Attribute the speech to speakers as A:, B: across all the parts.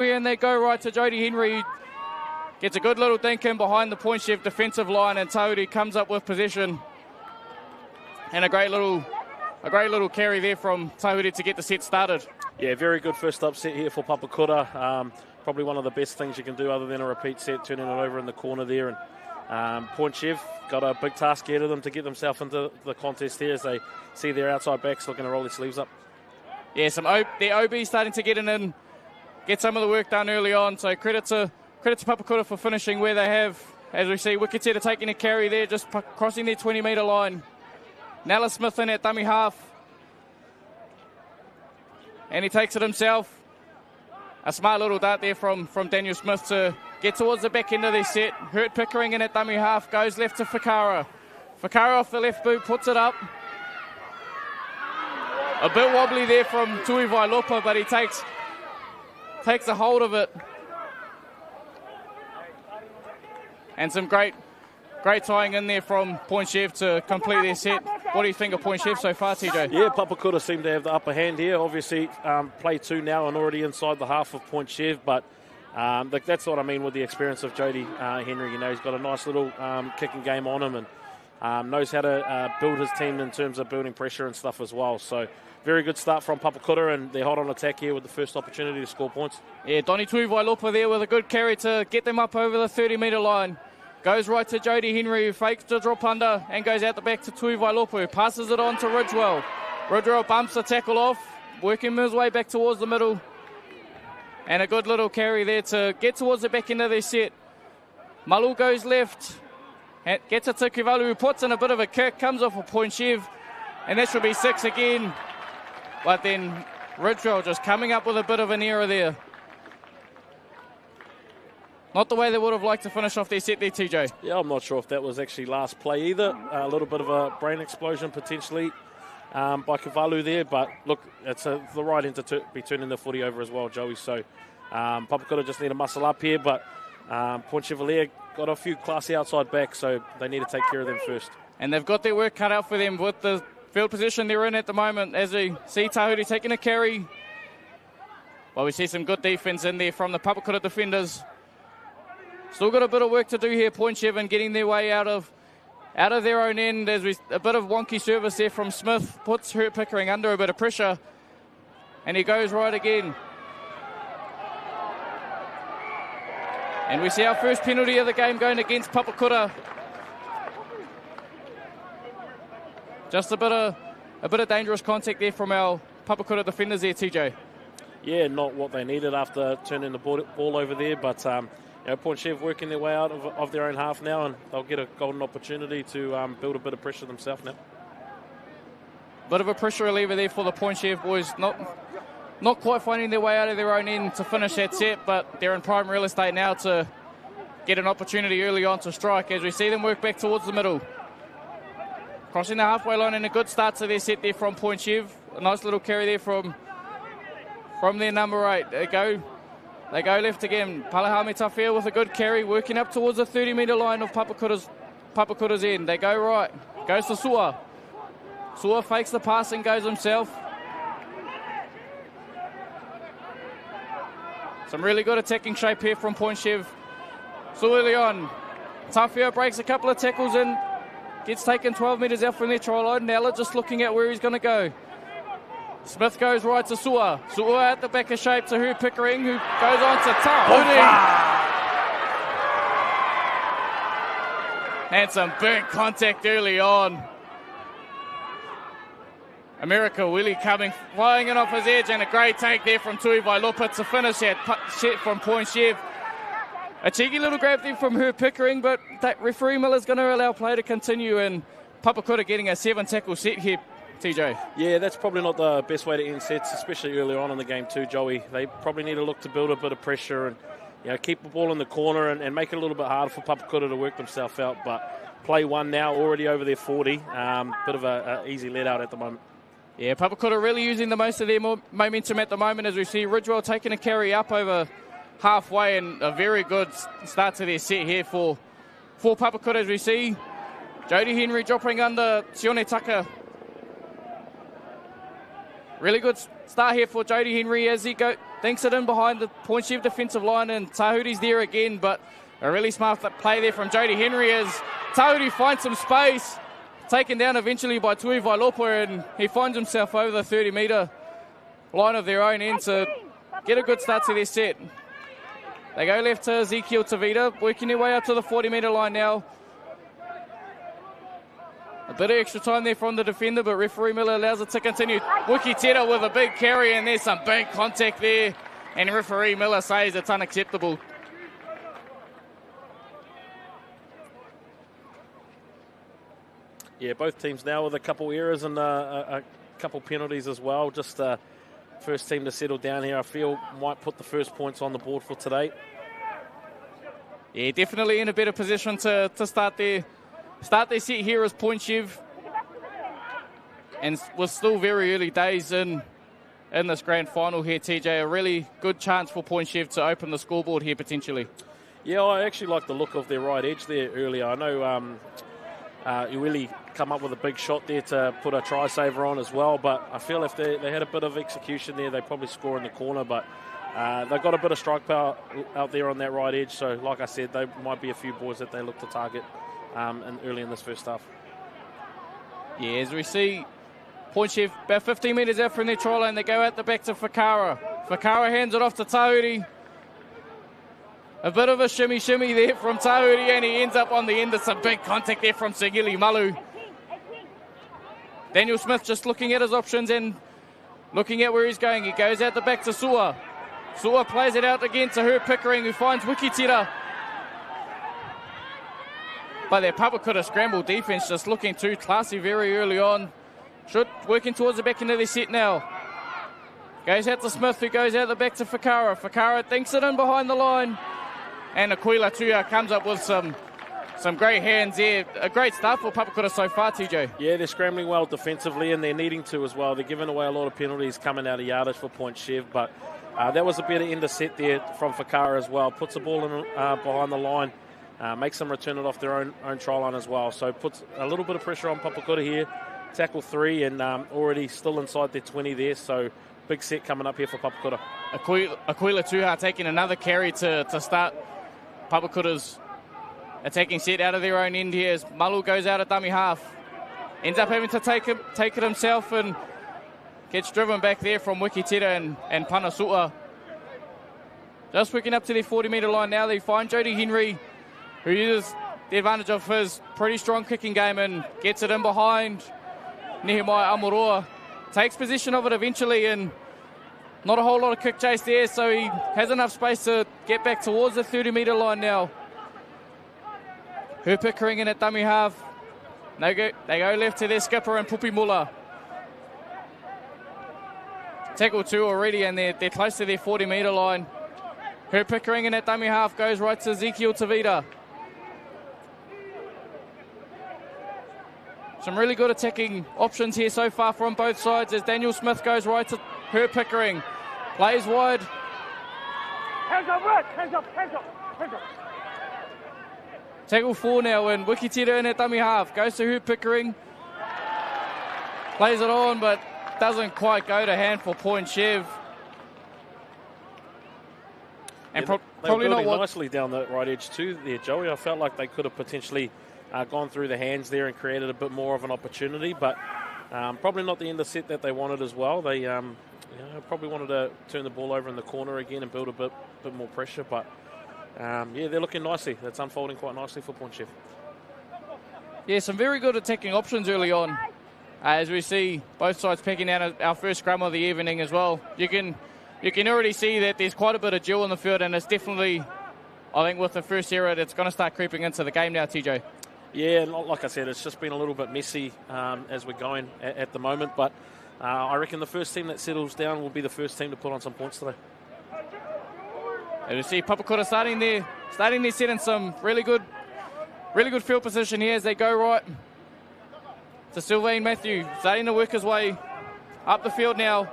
A: And they go right to Jody Henry. Gets a good little dink in behind the Point Chef defensive line, and Tahuri comes up with possession. And a great little carry there from Tahuri to get the set started.
B: Yeah, very good first up set here for Papakura. Probably one of the best things you can do other than a repeat set, turning it over in the corner there. And Point Chef got a big task ahead of them to get themselves into the contest here as they see their outside backs looking to roll their sleeves up.
A: Yeah, their OB starting to get in, get some of the work done early on. So credit to Papakura for finishing where they have. As we see, Wikiteta taking a carry there, just crossing their 20-metre line. Nala Smith in at dummy half. And he takes it himself. A smart little dart there from Daniel Smith to get towards the back end of their set. Hurt Pickering in at dummy half, goes left to Fakara. Fakara off the left boot, puts it up. A bit wobbly there from Tui Vailopa, but he takes a hold of it. And some great tying in there from Point Chef to complete their set. What do you think of Point Chef so far, TJ?
B: Yeah, Papakura seem to have the upper hand here. Obviously, play two now and already inside the half of Point Chef, but that's what I mean with the experience of Jody Henry. You know, he's got a nice little kicking game on him and knows how to build his team in terms of building pressure and stuff as well. So, very good start from Papakura, and they're hot on attack here with the first opportunity to score points. Yeah,
A: Donny Tui Vailopa there with a good carry to get them up over the 30-metre line. Goes right to Jody Henry, who fakes the drop under and goes out the back to Tui Vailopa, who passes it on to Ridgewell. Ridgewell bumps the tackle off, working his way back towards the middle. And a good little carry there to get towards the back end of their set. Malu goes left, and gets it to Kivalu, who puts in a bit of a kick, comes off a Point Chef, and that should be 6 again. But then Ridgewell just coming up with a bit of an error there. Not the way they would have liked to finish off their set there, TJ.
B: Yeah, I'm not sure if that was actually last play either. A little bit of a brain explosion potentially by Kavalu there. But look, it's the right end to be turning the footy over as well, Joey. So Papakura just need to muscle up here. But Point Chevalier got a few classy outside backs, so they need to take care of them first.
A: And they've got their work cut out for them with the field position they're in at the moment. As we see Tahuri taking a carry. Well, we see some good defence in there from the Papakura defenders. Still got a bit of work to do here, Point Chef, and getting their way out of their own end. As a bit of wonky service there from Smith, puts Hurt Pickering under a bit of pressure, and he goes right again. And we see our first penalty of the game going against Papakura. Just a bit of dangerous contact there from our Papakura defenders there, TJ.
B: Yeah, not what they needed after turning the ball over there, but Point Chef working their way out of their own half now, and they'll get a golden opportunity to build a bit of pressure themselves now.
A: Bit of a pressure reliever there for the Point Chef boys. Not quite finding their way out of their own end to finish that set, but they're in prime real estate now to get an opportunity early on to strike as we see them work back towards the middle. Crossing the halfway line, and a good start to their set there from Point Chef. A nice little carry there from their number 8. They go left again. Palahami Tafia with a good carry, working up towards the 30-metre line of Papakura's end. They go right. Goes to Sua. Sua fakes the pass and goes himself. Some really good attacking shape here from Point Chef. So early on, Tafia breaks a couple of tackles and gets taken 12 metres out from their try line. Nella just looking at where he's going to go. Smith goes right to Sua. Sua at the back of shape to Hugh Pickering, who goes on to Tahuri. And some burnt contact early on. America Willie coming, flying in off his edge, and a great take there from Tui Vailopa to finish that set from Point Chef. A cheeky little grab there from Hugh Pickering, but that referee Miller's going to allow play to continue, and Papakura getting a 7-tackle set here. TJ. Yeah,
B: that's probably not the best way to end sets, especially early on in the game too, Joey. They probably need to look to build a bit of pressure and keep the ball in the corner and make it a little bit harder for Papakura to work themselves out. But play one now, already over their 40. Bit of a easy let out at the moment.
A: Yeah, Papakura really using the most of their momentum at the moment as we see Ridgewell taking a carry up over halfway, and a very good start to their set here for Papakura as we see Jody Henry dropping under Sione Tucker. Really good start here for Jody Henry as he thinks it in behind the Point Chev defensive line, and Tahuti's there again, but a really smart play there from Jody Henry as Tahuti finds some space, taken down eventually by Tui Vailopa, and he finds himself over the 30-metre line of their own end to get a good start to their set. They go left to Ezekiel Tavita, working their way up to the 40-metre line now. A bit of extra time there from the defender, but referee Miller allows it to continue. Wiki Teta with a big carry, and there's some big contact there, and referee Miller says it's unacceptable.
B: Yeah, both teams now with a couple errors and a couple penalties as well. Just first team to settle down here, I feel, might put the first points on the board for today.
A: Yeah, definitely in a better position to start their set here as Point Chev. And we're still very early days in this grand final here, TJ. A really good chance for Point Chev to open the scoreboard here potentially.
B: Yeah, I actually like the look of their right edge there earlier. I know Ueli come up with a big shot there to put a try saver on as well, but I feel if they had a bit of execution there, they probably score in the corner, but they've got a bit of strike power out there on that right edge, so like I said, they might be a few boys that they look to target early in this first half.
A: Yeah, as we see Point Chev about 15 metres out from their try line, they go out the back to Fakara. Fakara hands it off to Tahuti. A bit of a shimmy there from Tahuti, and he ends up on the end of some big contact there from Sigili Malu. Daniel Smith just looking at his options and looking at where he's going. He goes out the back to Sua. Sua plays it out again to Herb Pickering, who finds Wikitira. But their Papakura Scramble defence just looking too classy very early on. Working towards the back end of their set now. Goes out to Smith, who goes out the back to Fakara. Fakara thinks it in behind the line. And Aquila Tua comes up with some great hands there. A great start for Papakura so far, TJ.
B: Yeah, they're scrambling well defensively, and they're needing to as well. They're giving away a lot of penalties coming out of yardage for Point Chev, but that was a better end of set there from Fakara as well. Puts the ball in behind the line, makes them return it off their own try line as well. So puts a little bit of pressure on Papakura here. Tackle 3 and already still inside their 20 there, so big set coming up here for Papakura.
A: Aquila Tuha taking another carry to start Papakura's attacking set out of their own end here as Malu goes out at dummy half. Ends up having to take it himself and gets driven back there from Wikitira and Panasua. Just working up to their 40-metre line now. They find Jody Henry, who uses the advantage of his pretty strong kicking game and gets it in behind Nehemiah Amuroa. Takes possession of it eventually, and not a whole lot of kick chase there, so he has enough space to get back towards the 30-metre line now. Herb Pickering in at dummy half. They go left to their skipper and Pupi Muller. Tackle 2 already, and they're close to their 40-metre line. Herb Pickering in at dummy half goes right to Ezekiel Tavita. Some really good attacking options here so far from both sides as Daniel Smith goes right to Herb Pickering. Plays wide.
C: Hands up, Red! Hands up!
A: Tackle 4 now, and Wikitira in at dummy half. Goes to Herb Pickering. Plays it on, but doesn't quite go to hand for Point Chev. And
B: they
A: probably
B: were
A: not what...
B: nicely down the right edge too there, Joey. I felt like they could have potentially gone through the hands there and created a bit more of an opportunity, but probably not the end of set that they wanted as well. They probably wanted to turn the ball over in the corner again and build a bit more pressure, but yeah, they're looking nicely. That's unfolding quite nicely for Point Chev.
A: Yeah, some very good attacking options early on. As we see both sides picking out our first scrum of the evening as well. You can already see that there's quite a bit of duel in the field, and it's definitely, I think, with the first error, it's going to start creeping into the game now, TJ.
B: Yeah, like I said, it's just been a little bit messy as we're going at the moment, but I reckon the first team that settles down will be the first team to put on some points today.
A: And we see Papakura starting their set in some really good field position here as they go right to Sylvain Matthew, starting to work his way up the field now.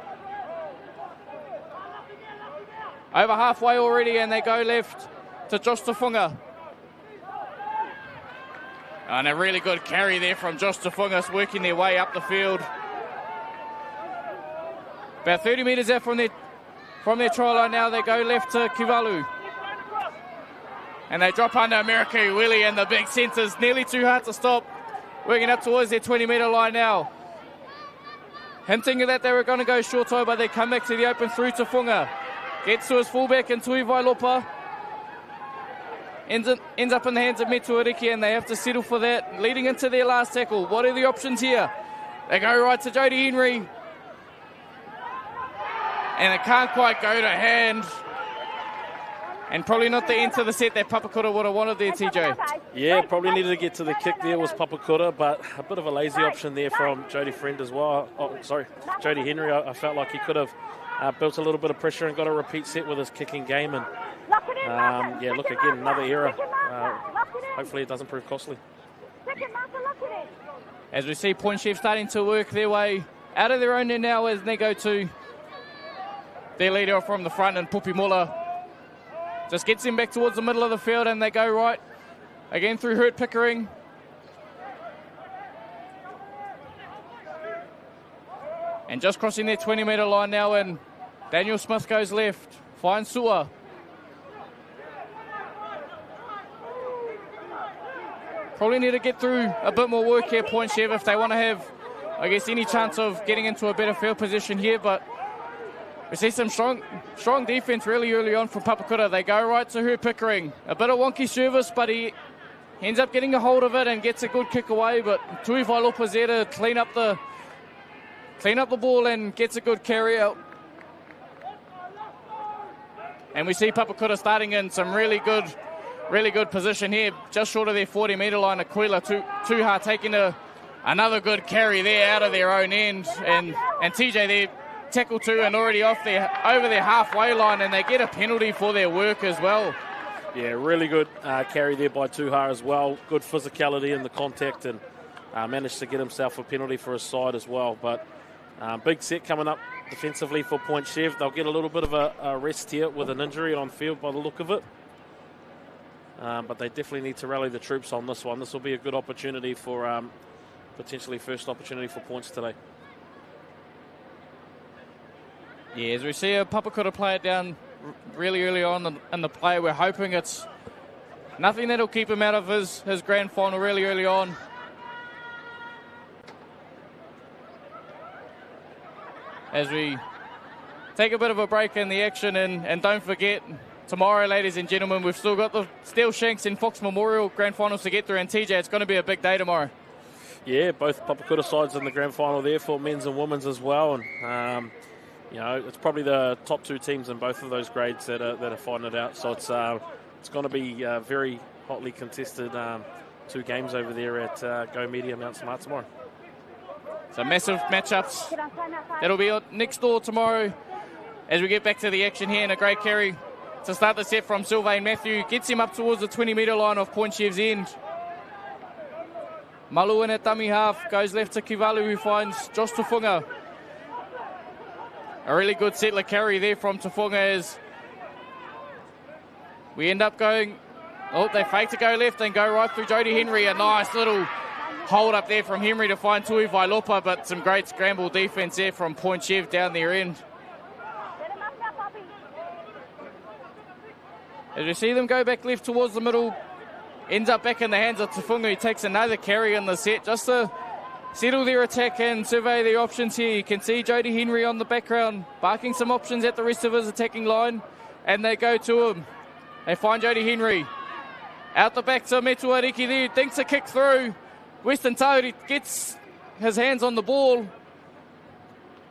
A: Over halfway already, and they go left to Josh Tafunga. And a really good carry there from Josh Tafunga, working their way up the field. About 30 metres out from From their try line now, they go left to Kivalu. And they drop under America Willie, and the big centre's nearly too hard to stop. Working up towards their 20-metre line now. Hinting that they were going to go short toe, but they come back to the open through to Funga. Gets to his fullback and Tui Vailopa. Ends up in the hands of Metuariki, and they have to settle for that. Leading into their last tackle. What are the options here? They go right to Jody Henry. And it can't quite go to hand. And probably not the end to the set that Papakura would have wanted there, TJ.
B: Yeah, probably needed to get to the kick there was Papakura, but a bit of a lazy option there from Jody Friend as well. Jody Henry. I felt like he could have built a little bit of pressure and got a repeat set with his kicking game. And yeah, look again, another error. Hopefully it doesn't prove costly.
A: As we see Point Chef starting to work their way out of their own end now as they go to their leader from the front, and Pupi Muller just gets him back towards the middle of the field, and they go right again through Hurt Pickering. And just crossing their 20-metre line now, and Daniel Smith goes left, finds Sua. Probably need to get through a bit more work here, Point Chef, if they want to have, I guess, any chance of getting into a better field position here. But we see some strong defence really early on from Papakura. They go right to Hugh Pickering. A bit of wonky service, but he ends up getting a hold of it and gets a good kick away. But Tui Vailopa's there to clean up the ball and gets a good carry out. And we see Papakura starting in some really good position here, just short of their 40-metre line. Aquila Tuha taking another good carry there out of their own end. And TJ there, tackle two and already over their halfway line, and they get a penalty for their work as well.
B: Yeah, really good carry there by Tuha as well. Good physicality in the contact, and managed to get himself a penalty for his side as well. But big set coming up defensively for Point Chev. They'll get a little bit of a rest here with an injury on field by the look of it. But they definitely need to rally the troops on this one. This will be a good opportunity for potentially first opportunity for points today.
A: Yeah, as we see a Papakura play it down really early on in the play, we're hoping it's nothing that'll keep him out of his grand final really early on. As we take a bit of a break in the action, and don't forget, tomorrow, ladies and gentlemen, we've still got the Steel Shanks and Fox Memorial grand finals to get through, and TJ, it's going to be a big day tomorrow.
B: Yeah, both Papakura sides in the grand final there for men's and women's as well, and you know, it's probably the top two teams in both of those grades that are fighting it out. So it's going to be very hotly contested two games over there at Go Media Mount Smart tomorrow.
A: So massive matchups. That'll be next door tomorrow as we get back to the action here, and a great carry to start the set from Sylvain Matthew. Gets him up towards the 20-metre line of Point Chev's end. Malu in at dummy half, goes left to Kivalu, who finds Josh Tufunga. A really good settler carry there from Tufunga as we end up going, they fake to go left and go right through Jody Henry. A nice little hold up there from Henry to find Tui Vailopa, but some great scramble defence there from Point Chev down their end. As we see them go back left towards the middle, ends up back in the hands of Tufunga, who takes another carry in the set just to settle their attack and survey their options here. You can see Jody Henry on the background barking some options at the rest of his attacking line, and they go to him. They find Jody Henry. Out the back to Metuariki there, thinks a kick through. Weston Tauri gets his hands on the ball,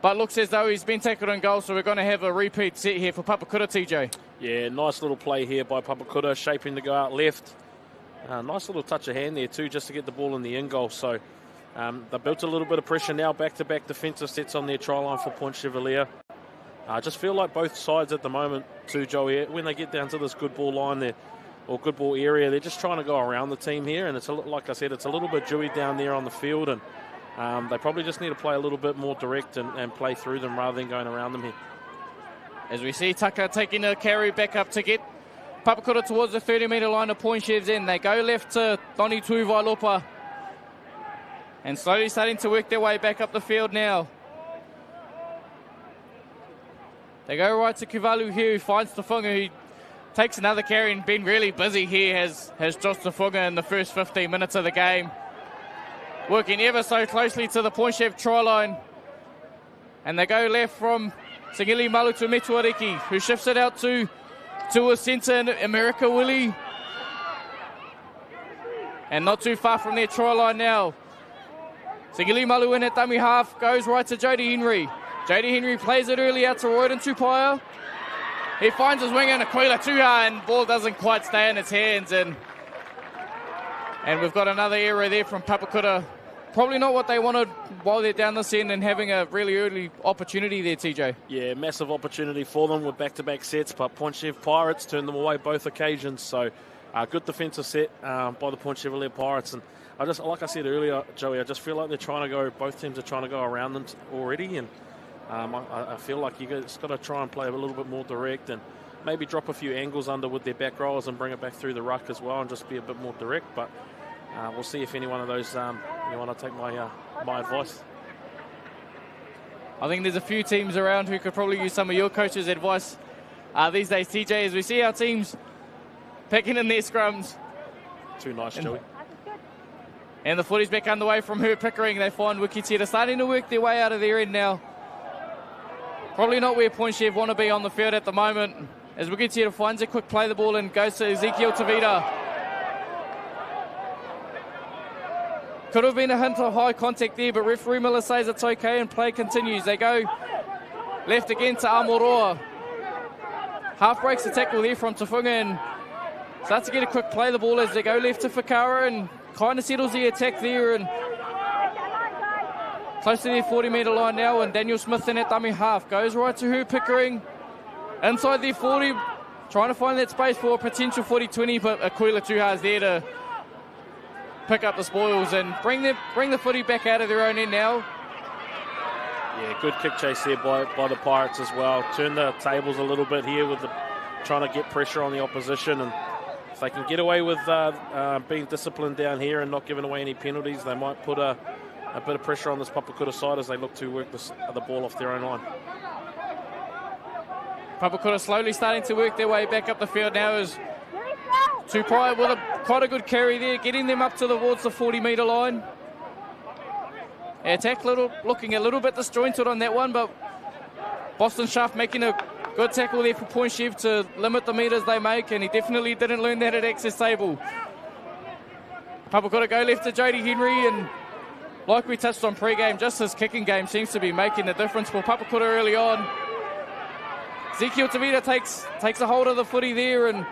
A: but looks as though he's been tackled in goal, so we're going to have a repeat set here for Papakura, TJ.
B: Yeah, nice little play here by Papakura, shaping to go out left. Nice little touch of hand there too, just to get the ball in the in goal. So they built a little bit of pressure now, back-to-back defensive sets on their try line for Point Chevalier. I just feel like both sides at the moment too, Joey, when they get down to this good ball line there, or good ball area, they're just trying to go around the team here, and it's like I said, it's a little bit dewy down there on the field, and they probably just need to play a little bit more direct and play through them rather than going around them here.
A: As we see Tucker taking a carry back up to get Papakura towards the 30-metre line of Point Chev's end. They go left to Tony Tui Vailopa, and slowly starting to work their way back up the field now. They go right to Kuvalu here, who finds Tafunga, who takes another carry and been really busy here, has Josh Tafunga in the first 15 minutes of the game. Working ever so closely to the Point Chef try line. And they go left from Singili Malu to Metuariki, who shifts it out to a centre in America Willie. And not too far from their try line now. Singili Malu in at dummy half, goes right to Jody Henry. Jody Henry plays it early out to Royden Tupaia. He finds his winger in Aquila Tuha, and ball doesn't quite stay in his hands. And we've got another error there from Papakura. Probably not what they wanted while they're down this end and having a really early opportunity there, TJ.
B: Yeah, massive opportunity for them with back-to-back sets, but Point Chef Pirates turned them away both occasions. So good defensive set by the Point Chevalier Pirates. And like I said earlier, Joey, I just feel like both teams are trying to go around them already. And I feel like you just got to try and play a little bit more direct and maybe drop a few angles under with their back rollers and bring it back through the ruck as well and just be a bit more direct. But we'll see if any one of those you want to take my advice.
A: I think there's a few teams around who could probably use some of your coach's advice these days, TJ, as we see our teams picking in their scrums.
B: Too nice, Joey.
A: And the footy's back underway from Hurt Pickering. They find Wikitieta starting to work their way out of their end now. Probably not where Point Chef want to be on the field at the moment. As Wikitieta finds a quick play the ball and goes to Ezekiel Tavita. Could have been a hint of high contact there, but referee Miller says it's okay and play continues. They go left again to Amoroa. Half breaks the tackle there from Tafunga and starts to get a quick play the ball as they go left to Fakara and kind of settles the attack there and close to their 40-metre line now. And Daniel Smith in at dummy half goes right to Hugh Pickering inside their 40, trying to find that space for a potential 40-20, but Aquila Tuha is there to pick up the spoils and bring the footy back out of their own end now.
B: Yeah, good kick chase there by the Pirates as well. Turn the tables a little bit here with trying to get pressure on the opposition, and if they can get away with being disciplined down here and not giving away any penalties, they might put a bit of pressure on this Papakura side as they look to work the ball off their own line.
A: Papakura slowly starting to work their way back up the field now as Tupaia with quite a good carry there, getting them up towards the 40-metre line. Attack looking a little bit disjointed on that one, but Boston Schaff making a good tackle there for Point Chef to limit the metres they make, and he definitely didn't learn that at Access Table. Papakura go left to Jody Henry, and like we touched on pre-game, just his kicking game seems to be making the difference for Papakura early on. Ezekiel Tavita takes a hold of the footy there, and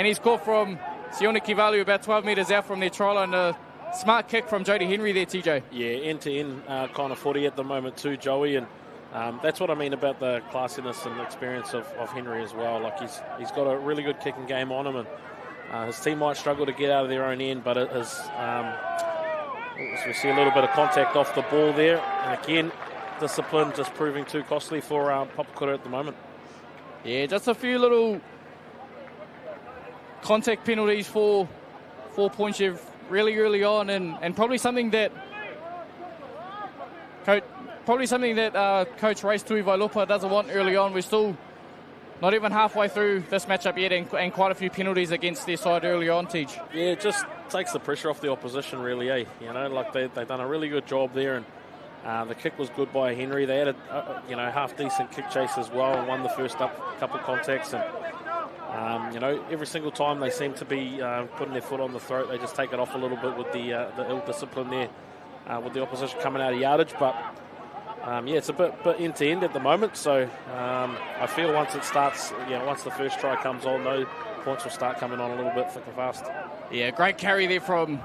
A: he's caught from Sione Kivalu about 12 metres out from their try line. A smart kick from Jody Henry there, TJ.
B: Yeah, end-to-end kind of footy at the moment too, Joey, and that's what I mean about the classiness and experience of Henry as well. Like he's got a really good kicking game on him, and his team might struggle to get out of their own end, but it is, as we see a little bit of contact off the ball there, and again, discipline just proving too costly for Papakura at the moment.
A: Yeah, just a few little contact penalties for Point Chef really early on, and probably something that Coach Race Tui Vailopa doesn't want early on. We're still not even halfway through this matchup yet, and quite a few penalties against their side early on, Teach.
B: Yeah, it just takes the pressure off the opposition, really, eh? You know, like they've done a really good job there, and the kick was good by Henry. They had a half-decent kick chase as well and won the first couple contacts. And, every single time they seem to be putting their foot on the throat, they just take it off a little bit with the ill-discipline there with the opposition coming out of yardage. But, it's a bit end-to-end at the moment. So I feel once it starts, once the first try comes on, those points will start coming on a little bit thick and fast. Yeah,
A: great carry there from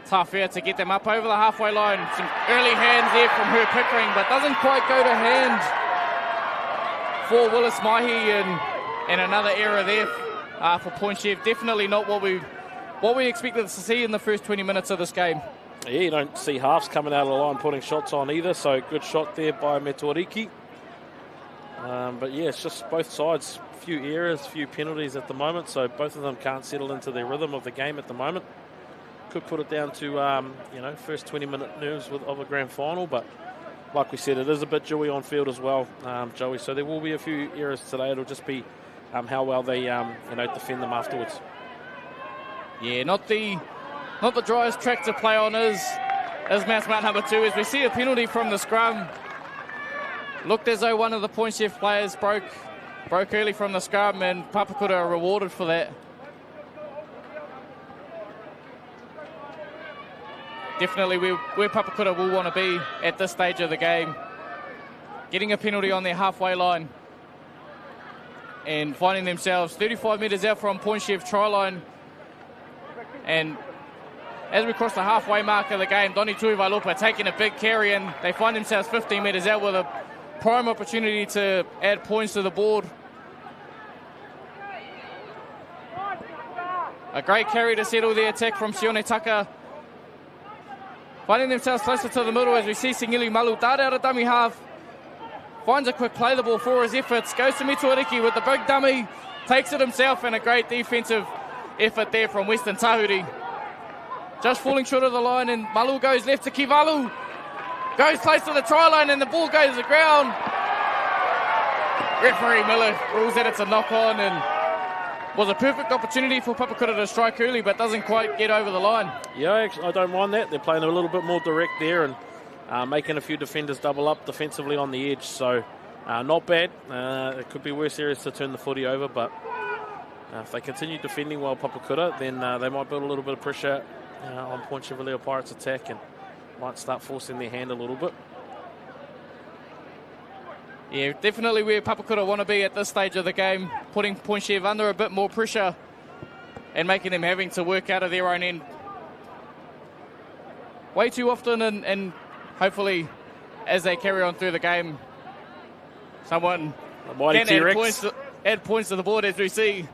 A: Tafea to get them up over the halfway line. Some early hands there from her Pickering, but doesn't quite go to hand for Willis Mahi, and another error there for Point Chef. Definitely not what we expected to see in the first 20 minutes of this game.
B: Yeah, you don't see halves coming out of the line putting shots on either, so good shot there by Metuariki. But yeah, it's just both sides, few errors, few penalties at the moment, so both of them can't settle into their rhythm of the game at the moment. Could put it down to, first 20-minute nerves of a grand final, but like we said, it is a bit dewy on field as well, Joey. So there will be a few errors today. It'll just be how well they defend them afterwards.
A: Yeah, not the driest track to play on is Mount Smart number 2, as we see a penalty from the scrum. Looked as though one of the point shift players broke early from the scrum, and Papakura are rewarded for that. Definitely where Papakura will want to be at this stage of the game. Getting a penalty on their halfway line and finding themselves 35 metres out from point shift try line. And as we cross the halfway mark of the game, Doni Tuivailopa taking a big carry, and they find themselves 15 metres out with a prime opportunity to add points to the board. A great carry to settle the attack from Sione Taka. Finding themselves closer to the middle as we see Singili Malu dart out of dummy half. Finds a quick play the ball for his efforts. Goes to Mituariki with the big dummy. Takes it himself, and a great defensive effort there from Western Tahuri. Just falling short of the line, and Malu goes left to Kivalu. Goes close to the try line, and the ball goes to the ground. Referee Miller rules that it's a knock-on, and was a perfect opportunity for Papakura to strike early, but doesn't quite get over the line.
B: Yeah, I don't mind that. They're playing a little bit more direct there and making a few defenders double up defensively on the edge. So not bad. It could be worse areas to turn the footy over, but if they continue defending well, Papakura, then they might build a little bit of pressure on Point Chevalier Pirates' attack and might start forcing their hand a little bit.
A: Yeah, definitely where Papakura want to be at this stage of the game, putting Point Chev under a bit more pressure and making them having to work out of their own end way too often, and hopefully as they carry on through the game, someone can add points to the board. As we see,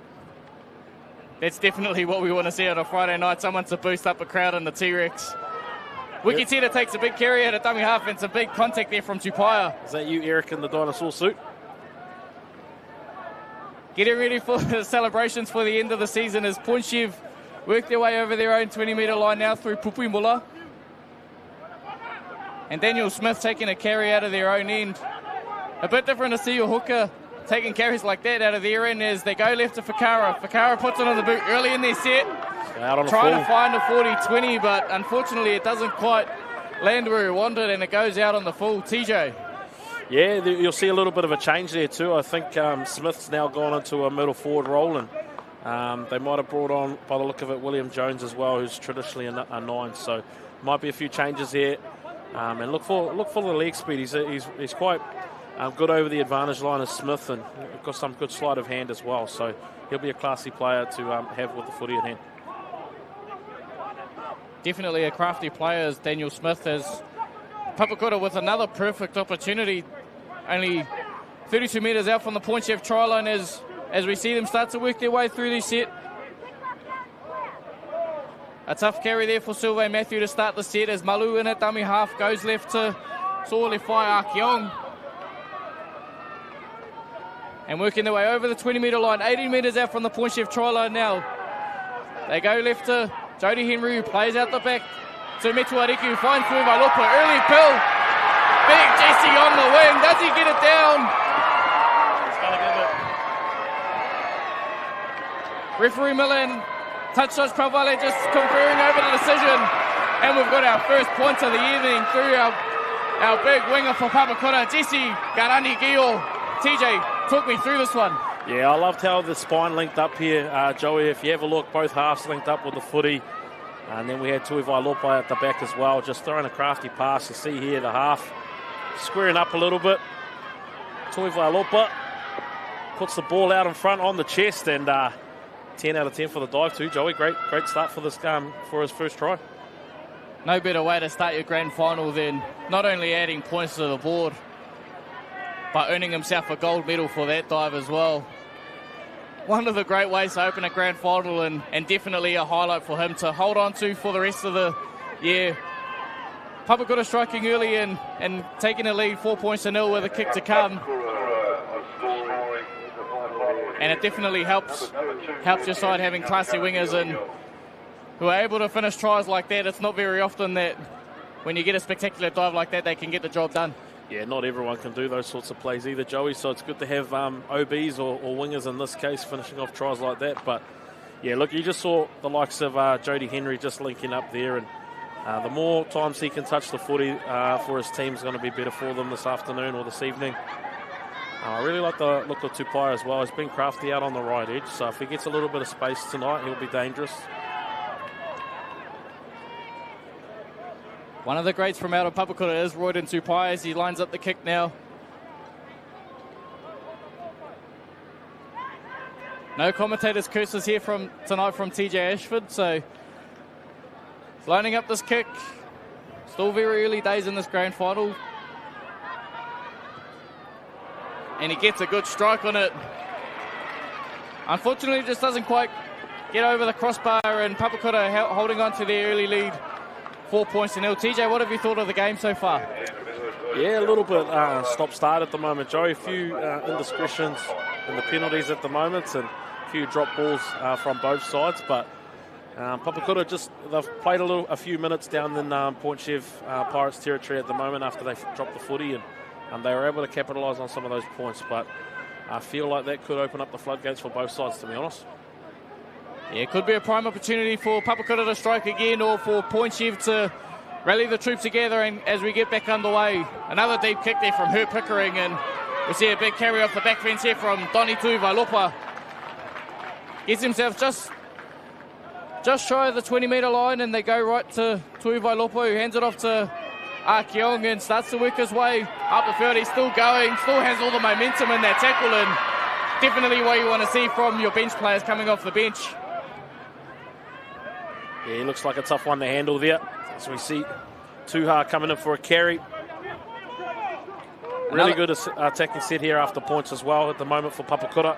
A: that's definitely what we want to see on a Friday night, someone to boost up a crowd in the T-Rex. Wikitita takes a big carry out of dummy half, and some big contact there from Tupaya.
B: Is that you, Eric, in the dinosaur suit?
A: Getting ready for the celebrations for the end of the season as Point Chev work their way over their own 20-metre line now through Pupimula. And Daniel Smith taking a carry out of their own end. A bit different to see your hooker taking carries like that out of their end as they go left to Fakara. Fakara puts it on the boot early in their set. Trying to find a 40-20, but unfortunately it doesn't quite land where he wanted, and it goes out on the full. TJ.
B: Yeah, you'll see a little bit of a change there too. I think Smith's now gone into a middle forward role, and they might have brought on, by the look of it, William Jones as well, who's traditionally a 9. So might be a few changes here, and look for the leg speed. He's quite good over the advantage line as Smith, and got some good sleight of hand as well. So he'll be a classy player to have with the footy at hand.
A: Definitely a crafty player as Daniel Smith, as Papakura with another perfect opportunity. Only 32 metres out from the Point Chev try line as we see them start to work their way through this set. A tough carry there for Sylvain Matthew to start the set as Malu in at dummy half goes left to So'olefai Akiong. And working their way over the 20-metre line, 18 metres out from the Point Chev try line now. They go left to Jody Henry, who plays out the back to Metuariki, who finds Tuivailopa. Early pill. Big Jesse on the wing. Does he get it down? He's going to give it. Referee Millen, touch shots Pravale just conferring over the decision. And we've got our first point of the evening through our big winger for Papakura, Jesse Garani-Gio. TJ, talk me through this one.
B: Yeah, I loved how the spine linked up here, Joey. If you have a look, both halves linked up with the footy. And then we had Tuivailopa at the back as well, just throwing a crafty pass. You see here the half squaring up a little bit. Tuivailopa puts the ball out in front on the chest, and 10 out of 10 for the dive too, Joey. Great start for this for his first try.
A: No better way to start your grand final than not only adding points to the board, but earning himself a gold medal for that dive as well. One of the great ways to open a grand final, and definitely a highlight for him to hold on to for the rest of the year. Papakura striking early and taking a lead 4-0 with a kick to come. And it definitely helps your side having classy wingers and who are able to finish tries like that. It's not very often that when you get a spectacular dive like that, they can get the job done.
B: Yeah, not everyone can do those sorts of plays either, Joey, so it's good to have OBs or wingers in this case finishing off tries like that. But, yeah, look, you just saw the likes of Jody Henry just linking up there, and the more times he can touch the footy for his team is going to be better for them this afternoon or this evening. I really like the look of Tupai as well. He's been crafty out on the right edge, so if he gets a little bit of space tonight, he'll be dangerous.
A: One of the greats from out of Papakura is Royden Tupai as he lines up the kick now. No commentators' curses here tonight from TJ Ashford, so he's lining up this kick. Still very early days in this grand final. And he gets a good strike on it. Unfortunately, just doesn't quite get over the crossbar, and Papakura holding on to their early lead, 4 points to nil. TJ, what have you thought of the game so far?
B: Yeah, a little bit stop-start at the moment, Joey. A few indiscretions in the penalties at the moment, and a few drop balls from both sides. But Papakura they've played a few minutes down in Point Chev Pirates territory at the moment after they dropped the footy, and they were able to capitalise on some of those points. But I feel like that could open up the floodgates for both sides, to be honest.
A: Yeah, it could be a prime opportunity for Papakura to strike again, or for Point Chev to rally the troops together. And as we get back underway, another deep kick there from Herb Pickering, and we see a big carry off the back fence here from Doni Tuivailopa. Gets himself just shy of the 20-metre line, and they go right to Tuivailopa, who hands it off to Keong and starts to work his way up the field. He's still going, still has all the momentum in that tackle, and definitely what you want to see from your bench players coming off the bench.
B: Yeah, he looks like a tough one to handle there. As we see Tuha coming in for a carry. Really good attacking set here after points as well at the moment for Papakura.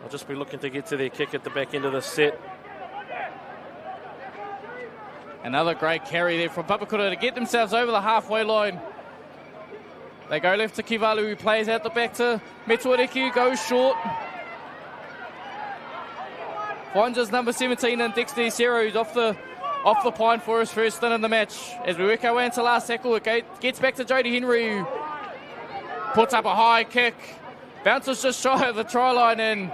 B: I'll just be looking to get to their kick at the back end of the set.
A: Another great carry there from Papakura to get themselves over the halfway line. They go left to Kivalu, who plays out the back to Metuariki, who goes short. Finds his number 17 and Dexter Isero, who's off the pine for his first stint in the match. As we work our way into last tackle, it gets back to Jody Henry, who puts up a high kick. Bounces just shy of the try line, and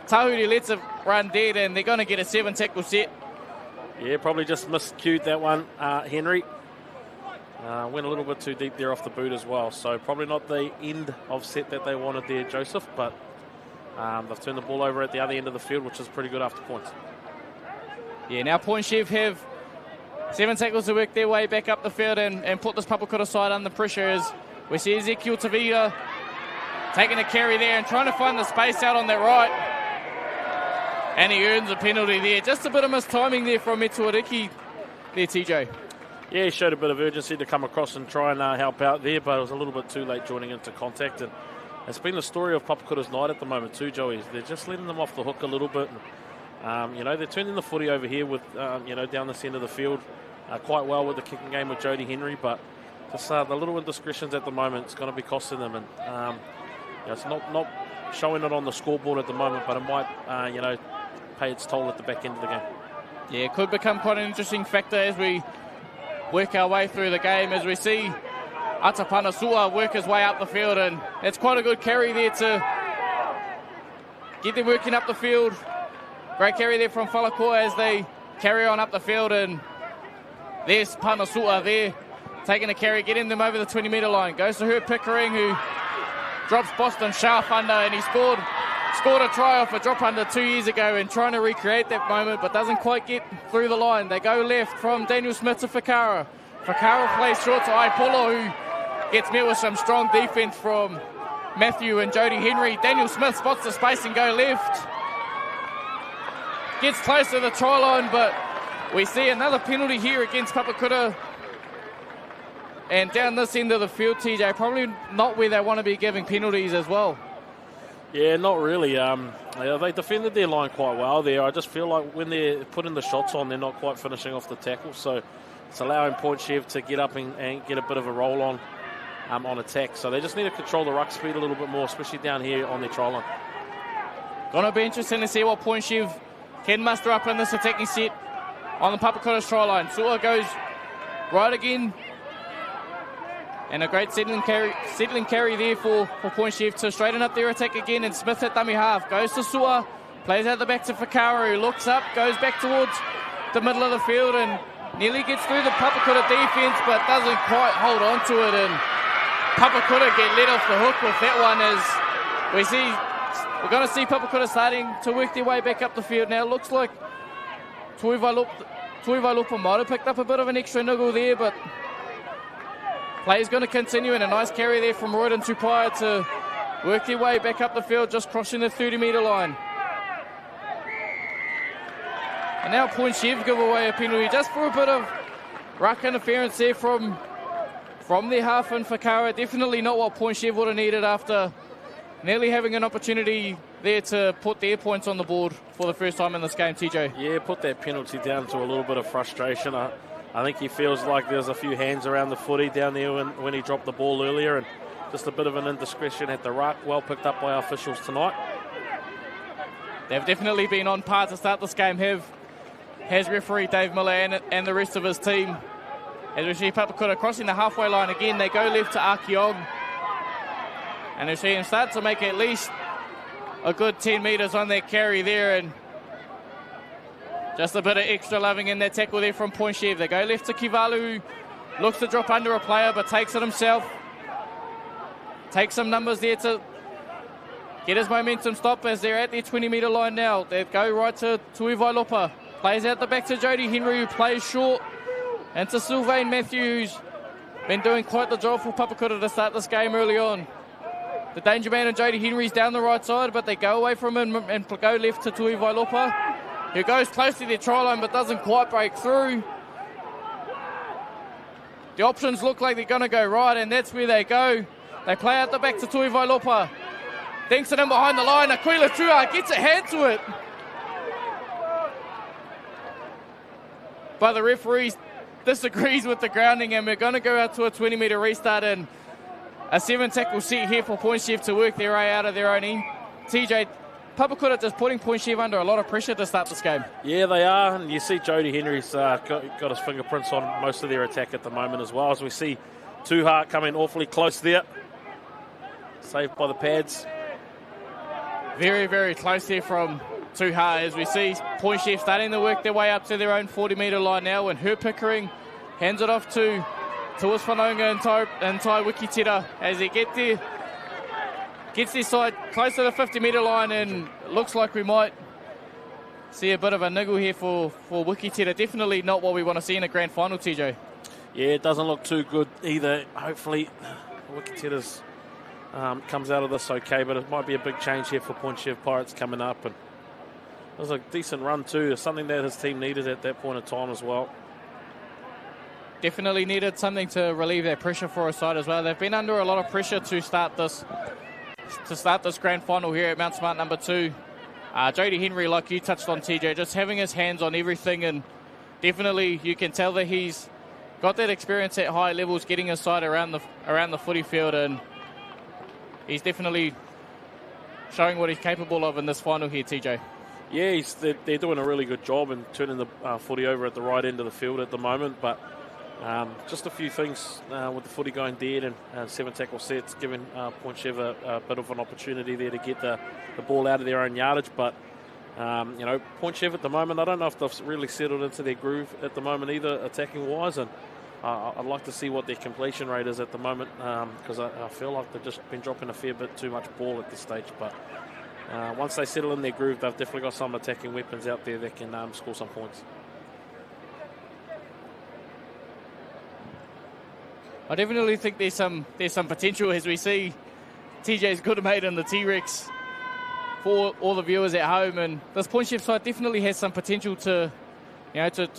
A: Tahuri lets it run dead, and they're going to get a 7-tackle set.
B: Yeah, probably just miscued that one, Henry. Went a little bit too deep there off the boot as well, so probably not the end of set that they wanted there, Joseph, but they've turned the ball over at the other end of the field, which is pretty good after points.
A: Yeah, now Point Chev have 7 tackles to work their way back up the field and put this Papakura side under pressure, as we see Ezekiel Tavita taking a carry there and trying to find the space out on that right. And he earns a penalty there. Just a bit of mistiming there from Metuariki there, TJ.
B: Yeah, he showed a bit of urgency to come across and try and help out there, but it was a little bit too late joining into contact. And it's been the story of Papakura's night at the moment too, Joey. They're just letting them off the hook a little bit. And, they're turning the footy over here with, down this end of the field quite well with the kicking game with Jody Henry, but just the little indiscretions at the moment, it's going to be costing them. And, it's not showing it on the scoreboard at the moment, but it might, pay its toll at the back end of the game.
A: Yeah, it could become quite an interesting factor as we work our way through the game, as we see Atapana Sua work his way up the field, and it's quite a good carry there to get them working up the field. Great carry there from Falakua as they carry on up the field, and there's Panasua there taking a carry, getting them over the 20-metre line. Goes to Herb Pickering, who drops Boston Sharp under, and he scored a try off a drop under 2 years ago, and trying to recreate that moment, but doesn't quite get through the line. They go left from Daniel Smith to Fakara. Fakara plays short to Aipolo, who gets met with some strong defence from Matthew and Jody Henry. Daniel Smith spots the space and go left. Gets close to the try line, but we see another penalty here against Papakura. And down this end of the field, TJ, probably not where they want to be giving penalties as well.
B: Yeah, not really. They defended their line quite well there. I just feel like when they're putting the shots on, they're not quite finishing off the tackle. So it's allowing Point Chev to get up and get a bit of a roll on attack. So they just need to control the ruck speed a little bit more, especially down here on their try line.
A: Going to be interesting to see what Point Chev can muster up in this attacking set on the Papakura's try line. Sua goes right again And a great settling carry there for Point Chef to straighten up their attack again. And Smith at dummy half. Goes to Sua. Plays out the back to Fakara, who looks up, goes back towards the middle of the field and nearly gets through the Papakura defence, but doesn't quite hold on to it. And Papakura get let off the hook with that one, as we're going to see Papakura starting to work their way back up the field now. Looks like Tuivailopa might have picked up a bit of an extra niggle there, but play's going to continue, and a nice carry there from Royden Tupaia to work their way back up the field, just crossing the 30-metre line. And now Point Chev give away a penalty just for a bit of ruck interference there from their half in Fakara. Definitely not what Point Chev would have needed after nearly having an opportunity there to put their points on the board for the first time in this game, TJ.
B: Yeah, put that penalty down to a little bit of frustration. I think he feels like there's a few hands around the footy down there when he dropped the ball earlier, and just a bit of an indiscretion at the ruck. Well picked up by our officials tonight.
A: They've definitely been on par to start this game, has referee Dave Miller and the rest of his team. As we see Papakura crossing the halfway line again, they go left to Akiong. And we see him start to make at least a good 10 metres on that carry there, and just a bit of extra loving in that tackle there from Point Chev. They go left to Kivalu, who looks to drop under a player but takes it himself. Takes some numbers there to get his momentum stop as they're at their 20-metre line now. They go right to Tuivailopa. Plays out the back to Jody Henry, who plays short. And to Sylvain Matthew, who's been doing quite the job for Papakura to start this game early on. The danger man and Jody Henry's down the right side, but they go away from him and go left to Tuivailopa, who goes close to their try line but doesn't quite break through. The options look like they're going to go right, and that's where they go. They play out the back to Tuivailopa. Dinks it in behind the line. Aquila Trua gets a hand to it. But the referee disagrees with the grounding, and we're going to go out to a 20-metre restart and a 7-tackle set here for Point Chev to work their way out of their own end. TJ, Papakura just putting Point Chev under a lot of pressure to start this game.
B: Yeah, they are, and you see Jody Henry's got his fingerprints on most of their attack at the moment as well, as we see Tuhart coming awfully close there. Saved by the pads.
A: Very, very close there from Tuhart, as we see Point Chev starting to work their way up to their own 40-metre line now, and Herb Pickering hands it off to Tuas Whanonga and Tai Wikitira as they gets their side close to the 50-metre line, and looks like we might see a bit of a niggle here for Wikitira. Definitely not what we want to see in a grand final, TJ.
B: Yeah, it doesn't look too good either. Hopefully Wikitira's comes out of this okay, but it might be a big change here for Point Chev Pirates coming up. And it was a decent run too, something that his team needed at that point in time as well.
A: Definitely needed something to relieve that pressure for a side as well. They've been under a lot of pressure to start this grand final here at Mount Smart number 2. Jody Henry, like you touched on, TJ, just having his hands on everything, and definitely you can tell that he's got that experience at high levels, getting his side around the footy field, and he's definitely showing what he's capable of in this final here, TJ.
B: Yeah, they're doing a really good job in turning the footy over at the right end of the field at the moment, but just a few things with the footy going dead and 7-tackle sets, giving Point Chev a bit of an opportunity there to get the ball out of their own yardage. But, Point Chev at the moment, I don't know if they've really settled into their groove at the moment either, attacking-wise, and I'd like to see what their completion rate is at the moment, because I feel like they've just been dropping a fair bit too much ball at this stage. But once they settle in their groove, they've definitely got some attacking weapons out there that can score some points.
A: I definitely think there's some potential, as we see TJ's good mate in the T-Rex for all the viewers at home, and this Point Chev side definitely has some potential to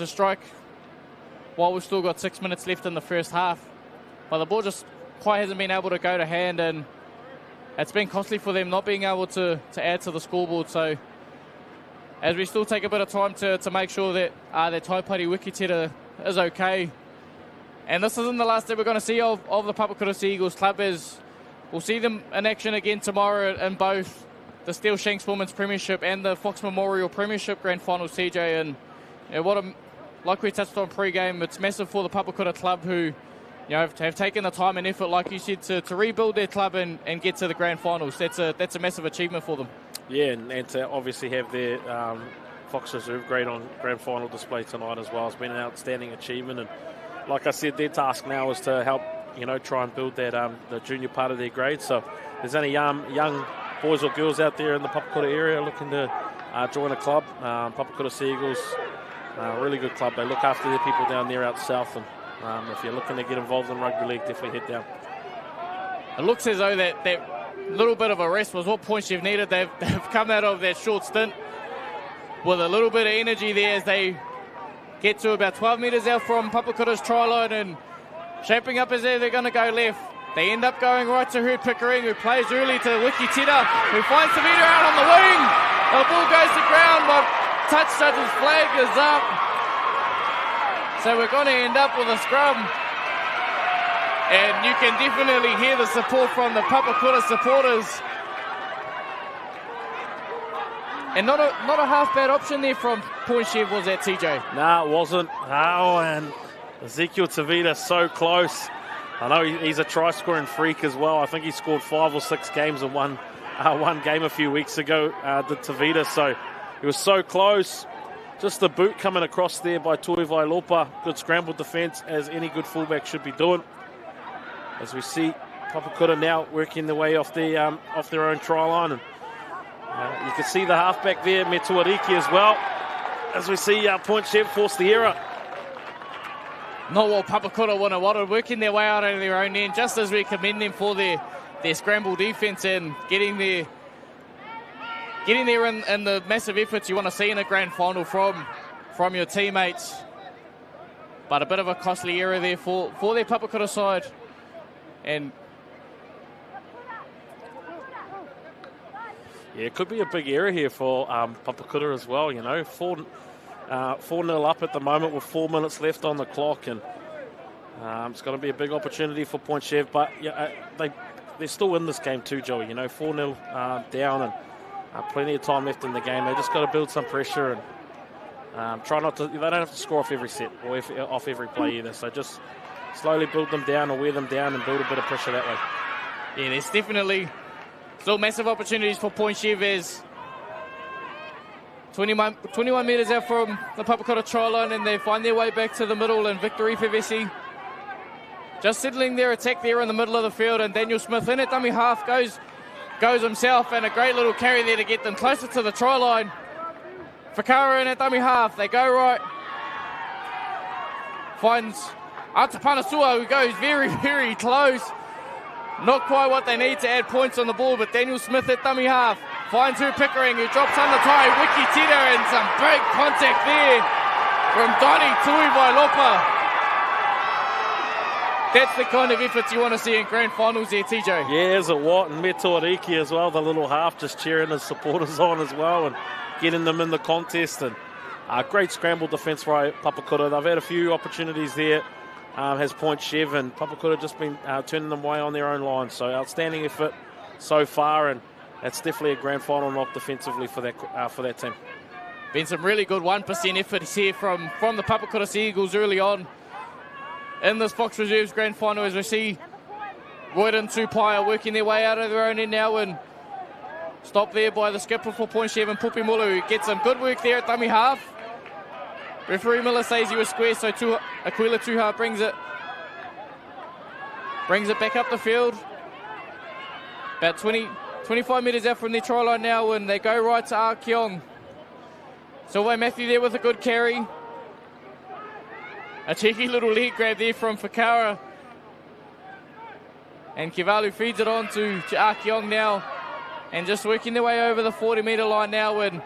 A: strike while we've still got 6 minutes left in the first half. But the ball just quite hasn't been able to go to hand, and it's been costly for them not being able to add to the scoreboard. So as we still take a bit of time to make sure that Taipari Wikitira is okay. And this isn't the last that we're going to see of the Papakura Sea Eagles club, as we'll see them in action again tomorrow in both the Steel Shanks Women's Premiership and the Fox Memorial Premiership Grand Finals, TJ. And like we touched on pre-game, it's massive for the Papakura club, who have taken the time and effort, like you said, to rebuild their club and get to the grand finals. That's a massive achievement for them.
B: Yeah, and to obviously have their Fox Reserve grade on grand final display tonight as well has been an outstanding achievement. And like I said, their task now is to help, try and build that the junior part of their grade. So if there's any young boys or girls out there in the Papakura area looking to join a club, Papakura Sea Eagles, really good club. They look after their people down there out south, and if you're looking to get involved in rugby league, definitely head down.
A: It looks as though that little bit of a rest was what Point Chev needed. They've come out of that short stint with a little bit of energy there as they get to about 12 metres out from Papakura's try line and shaping up as they're going to go left. They end up going right to Hurt Pickering, who plays early to Wiki Tita, who finds Savita out on the wing. The ball goes to ground, but touch judge's flag is up. So we're going to end up with a scrum. And you can definitely hear the support from the Papakura supporters. And not a half bad option there from Point Chev, was that, TJ?
B: No, it wasn't. Oh, and Ezekiel Tavita so close. I know he's a try-scoring freak as well. I think he scored 5 or 6 games in one game a few weeks ago, did Tavita. So he was so close. Just the boot coming across there by Tuivai Lopa. Good scramble defence, as any good fullback should be doing. As we see Papakura now working their way off their own try line. And you can see the halfback there, Metuariki, as well. As we see Point Chev force the error.
A: Not what Papakura wanted, working their way out of their own end, just as we commend them for their scramble defence and getting there in the massive efforts you want to see in a grand final from your teammates. But a bit of a costly error there for their Papakura side. And
B: yeah, it could be a big error here for Papakura as well. 4-0 up at the moment with 4 minutes left on the clock, and it's going to be a big opportunity for Point Chev. But they're still in this game too, Joey. 4-0 down, and plenty of time left in the game. They just got to build some pressure and try not to. They don't have to score off every set or off every play either. So just slowly build them down or wear them down and build a bit of pressure that way.
A: Yeah, there's definitely still massive opportunities for Point Chev as 21 metres out from the Papakura try line, and they find their way back to the middle, and victory for Vesey. Just settling their attack there in the middle of the field, and Daniel Smith in at dummy half goes himself, and a great little carry there to get them closer to the try line. Fakara in at dummy half, they go right. Finds Atapanasua, who goes very, very close. Not quite what they need to add points on the ball, but Daniel Smith at dummy half finds Hugh Pickering, who drops on the tie. Wiki Tita, and some big contact there from Donny Tuivai-Lopa. That's the kind of efforts you want to see in grand finals there, TJ.
B: Yeah, is it what? And Metuariki as well, the little half, just cheering his supporters on as well and getting them in the contest. And great scramble defence by Papakura. They've had a few opportunities there. Has Point Chev, and Papakura just been turning them away on their own line. So outstanding effort so far, and that's definitely a grand final knock defensively for that team.
A: Been some really good 1% efforts here from the Papakura Sea Eagles early on in this Fox Reserves grand final, as we see Royden Tupai working their way out of their own end now, and stopped there by the skipper for Point Chev and Pupi Mulu, who gets some good work there at dummy half. Referee Miller says he was square, so Aquila Tuha brings it back up the field. About 25 metres out from their try line now, and they go right to Arkeong. Silvay Matthew there with a good carry. A cheeky little leg grab there from Fakara. And Kivalu feeds it on to Arkeong now, and just working their way over the 40-metre line now. And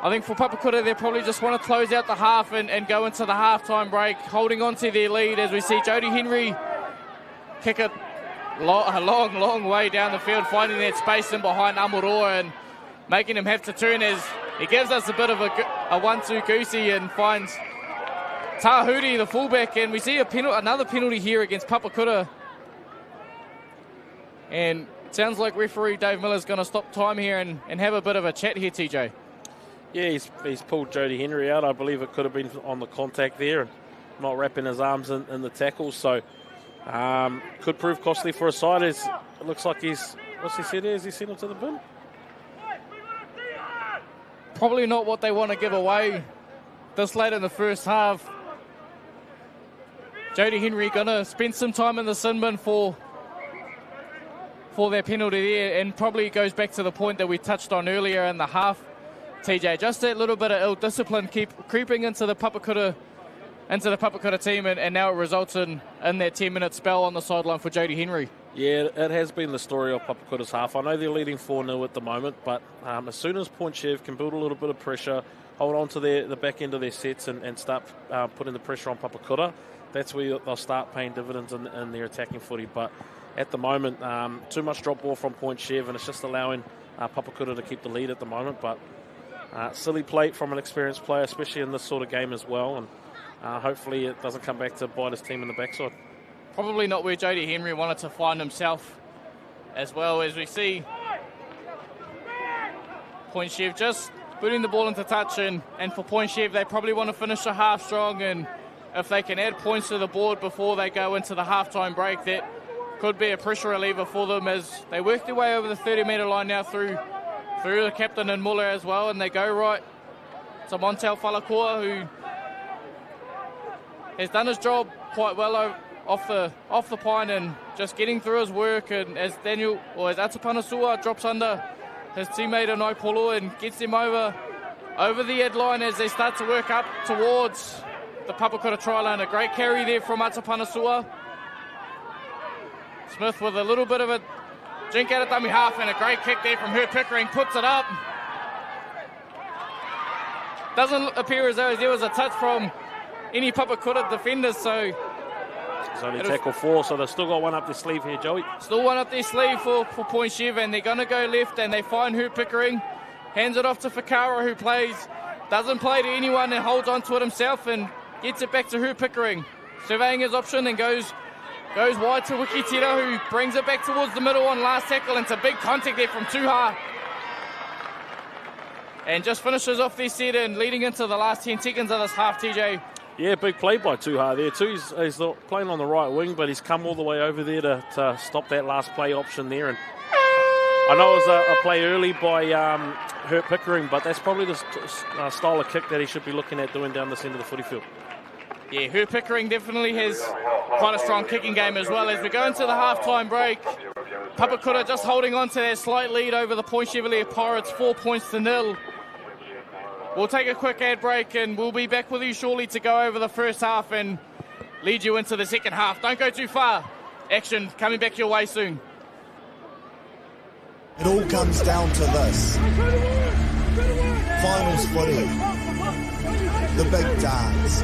A: I think for Papakura, they probably just want to close out the half and go into the half-time break, holding on to their lead, as we see Jody Henry kick it a long way down the field, finding that space in behind Amuroa and making him have to turn as he gives us a bit of a 1-2 goosey and finds Tahuri, the fullback, and we see another penalty here against Papakura. And it sounds like referee Dave Miller's going to stop time here and have a bit of a chat here, TJ.
B: Yeah, he's pulled Jody Henry out. I believe it could have been on the contact there and not wrapping his arms in the tackle. So Could prove costly for a side. It looks like what's he said here? Has he sent him to the bin?
A: Probably not what they want to give away this late in the first half. Jody Henry going to spend some time in the sin bin for their penalty there, and probably goes back to the point that we touched on earlier in the half, TJ. Just that little bit of ill discipline creeping into the Papakura team, and now it results in that 10-minute spell on the sideline for Jody Henry. Yeah,
B: it has been the story of Papakura's half. I know they're leading 4-0 at the moment, but as soon as Point Chev can build a little bit of pressure, hold on to the back end of their sets and start putting the pressure on Papakura, that's where they'll start paying dividends in their attacking footy. But at the moment, too much drop ball from Point Chev, and it's just allowing Papakura to keep the lead at the moment. But silly play from an experienced player, especially in this sort of game as well, and hopefully it doesn't come back to bite his team in the backside.
A: Probably not where Jody Henry wanted to find himself, as well as we see Point Chev just putting the ball into touch, and for Point Chev, they probably want to finish the half strong, and if they can add points to the board before they go into the halftime break, that could be a pressure reliever for them as they work their way over the 30-metre line now through the captain and Muller as well, and they go right to Montel Whalakoa, who has done his job quite well off the pine and just getting through his work, and as Atapanasua drops under his teammate Anai Polo and gets them over the end line as they start to work up towards the Papakura try line. A great carry there from Atapanasua. Smith with a little bit of a jink out of dummy half, and a great kick there from Herb Pickering, puts it up. Doesn't appear as though there was a touch from any Papakura defenders, so
B: it's only tackle 4, so they've still got one up their sleeve here, Joey.
A: Still one up their sleeve for Point Chev, and they're going to go left, and they find Herb Pickering, hands it off to Whakaara, who doesn't play to anyone and holds on to it himself and gets it back to Herb Pickering, surveying his option, and goes wide to Wikitira, who brings it back towards the middle on last tackle, and it's a big contact there from Tuha. And just finishes off their set and leading into the last 10 seconds of this half, TJ.
B: Yeah, big play by Tuha there too. He's playing on the right wing, but he's come all the way over there to stop that last play option there. And I know it was a play early by Herb Pickering, but that's probably the style of kick that he should be looking at doing down this end of the footy field.
A: Yeah, Herb Pickering definitely has quite a strong kicking game as well. As we go into the halftime break, Papakura just holding on to their slight lead over the Point Chevalier Pirates, 4-0. We'll take a quick ad break, and we'll be back with you shortly to go over the first half and lead you into the second half. Don't go too far. Action coming back your way soon.
D: It all comes down to this. Finals footy. The big dance.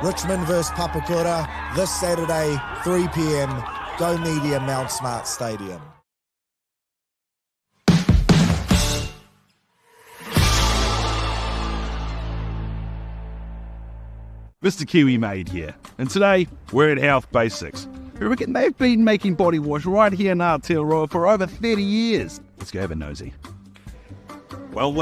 D: Richmond vs Papakura this Saturday, 3 p.m. Go Media Mount Smart Stadium.
E: Mr. Kiwi Made here, and today we're at Health Basics, who reckon they've been making body wash right here in Aotearoa for over 30 years. Let's go have a nosy.
F: Well.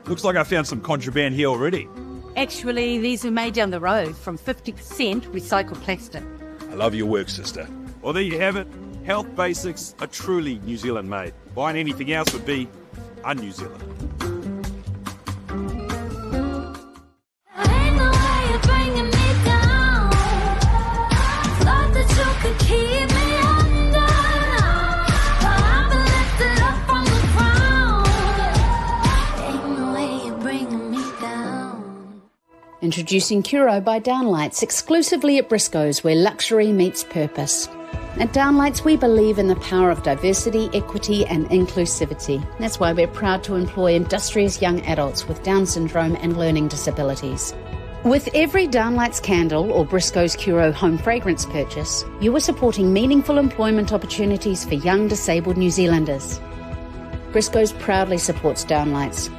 F: Looks like I found some contraband here already.
G: Actually, these are made down the road from 50% recycled plastic.
F: I love your work, sister. Well, there you have it. Health Basics are truly New Zealand made. Buying anything else would be un-New Zealand.
H: Keep me under. Introducing Curo by Downlights, exclusively at Briscoe's, where luxury meets purpose. At Downlights, we believe in the power of diversity, equity and inclusivity. That's why we're proud to employ industrious young adults with Down syndrome and learning disabilities. With every Downlights candle or Briscoe's Curo home fragrance purchase, you are supporting meaningful employment opportunities for young disabled New Zealanders. Briscoe's proudly supports Downlights.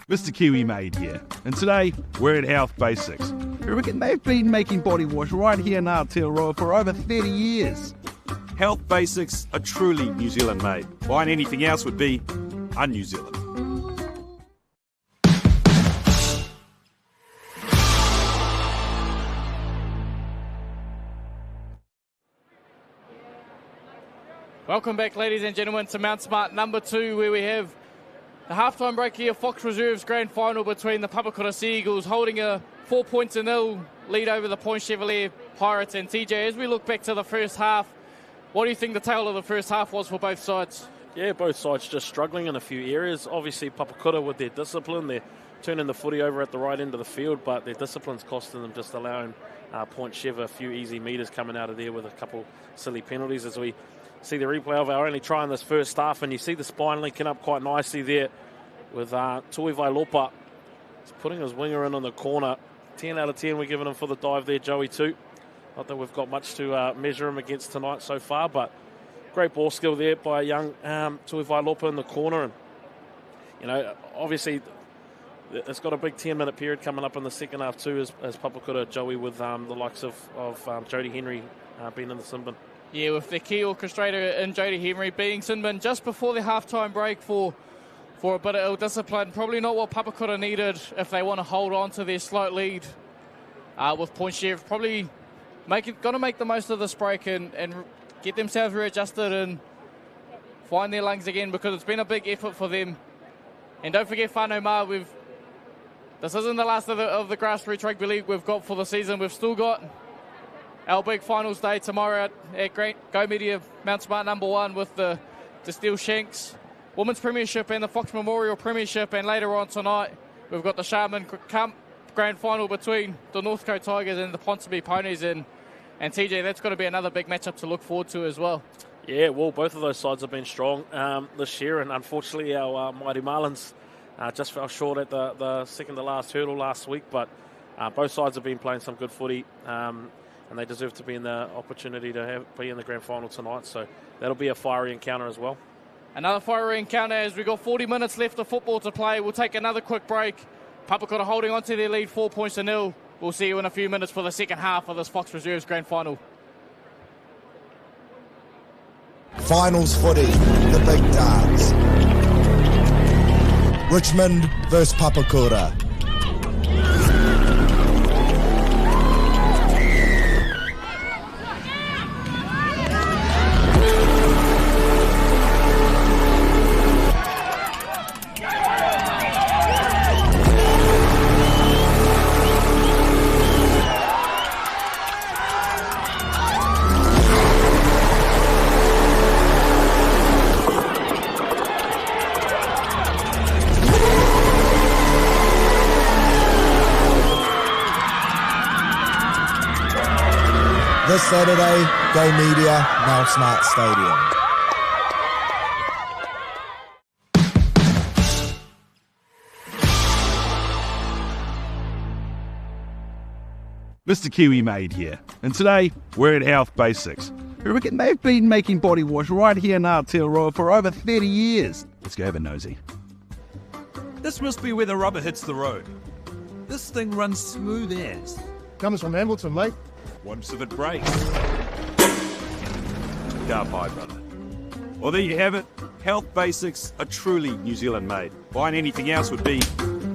E: Mr. Kiwi Made here, and today we're at Health Basics. We reckon they've been making body wash right here in Aotearoa for over 30 years.
F: Health Basics are truly New Zealand made. Buying anything else would be un-New Zealand.
A: Welcome back, ladies and gentlemen, to Mount Smart number 2, where we have the halftime break here, Fox Reserve's grand final between the Papakura Sea Eagles holding a 4-0 lead over the Point Chevalier Pirates. And TJ, as we look back to the first half, what do you think the tale of the first half was for both sides?
B: Yeah, both sides just struggling in a few areas. Obviously, Papakura with their discipline, they're turning the footy over at the right end of the field, but their discipline's costing them, just allowing Point Chev a few easy metres coming out of there with a couple silly penalties. As we see the replay of our only try in this first half, and you see the spine linking up quite nicely there with Tui Vailopa. He's putting his winger in on the corner. 10 out of 10 we're giving him for the dive there, Joey, too. Not that we've got much to measure him against tonight so far, but great ball skill there by young Tui Vailopa in the corner. And, you know, obviously it's got a big 10-minute period coming up in the second half too, as Papakura, Joey, with the likes of Jody Henry being in the sin bin.
A: Yeah, with the key orchestrator in Jody Henry being sin bin just before the halftime break for a bit of ill-discipline. Probably not what Papakura needed if they want to hold on to their slight lead with Point Chev. Probably got to make the most of this break and get themselves readjusted and find their lungs again, because it's been a big effort for them. And don't forget, Whanau Ma, this isn't the last of the grassroots rugby league we've got for the season. We've still got our big finals day tomorrow at Go Media Mount Smart number 1 with the Steel Shanks Women's Premiership and the Fox Memorial Premiership, and later on tonight we've got the Sharman Cup Grand Final between the North Coast Tigers and the Ponsonby Ponies, and TJ, that's got to be another big matchup to look forward to as well.
B: Yeah, well, both of those sides have been strong this year, and unfortunately our Mighty Marlins just fell short at the second to last hurdle last week, but both sides have been playing some good footy, and they deserve to be in the opportunity to be in the grand final tonight, so that'll be a fiery encounter as well.
A: Another fiery encounter as we've got 40 minutes left of football to play. We'll take another quick break. Papakura holding on to their lead 4-0. We'll see you in a few minutes for the second half of this Fox Reserves grand final.
D: Finals footy, the big dance. Richmond versus Papakura. This Saturday, Go Media, Mount Smart Stadium.
E: Mr. Kiwi Made here, and today we're at Health Basics. We reckon they've been making body wash right here in Aotearoa for over 30 years. Let's go have a nosy.
F: This must be where the rubber hits the road. This thing runs smooth as.
C: Comes from Hamilton, mate.
F: Once if it breaks. Car pie, brother. Well, there you have it. Health basics are truly New Zealand made. Buying anything else would be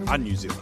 F: un-New Zealand.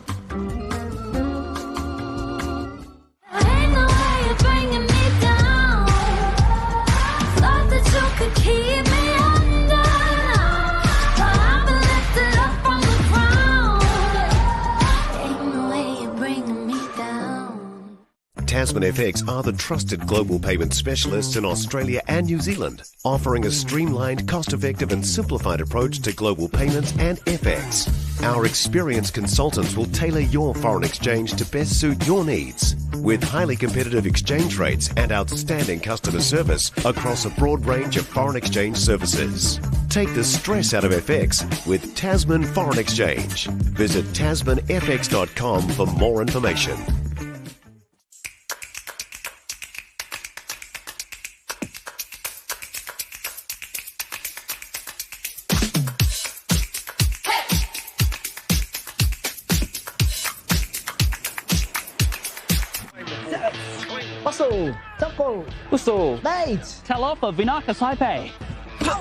I: Tasman FX are the trusted global payment specialists in Australia and New Zealand, offering a streamlined, cost-effective and simplified approach to global payments and FX. Our experienced consultants will tailor your foreign exchange to best suit your needs, with highly competitive exchange rates and outstanding customer service across a broad range of foreign exchange services. Take the stress out of FX with Tasman Foreign Exchange. Visit tasmanfx.com for more information.
J: Uso, Tapo,
K: Uso,
J: mate.
K: Tell off of Vinaka Saipai.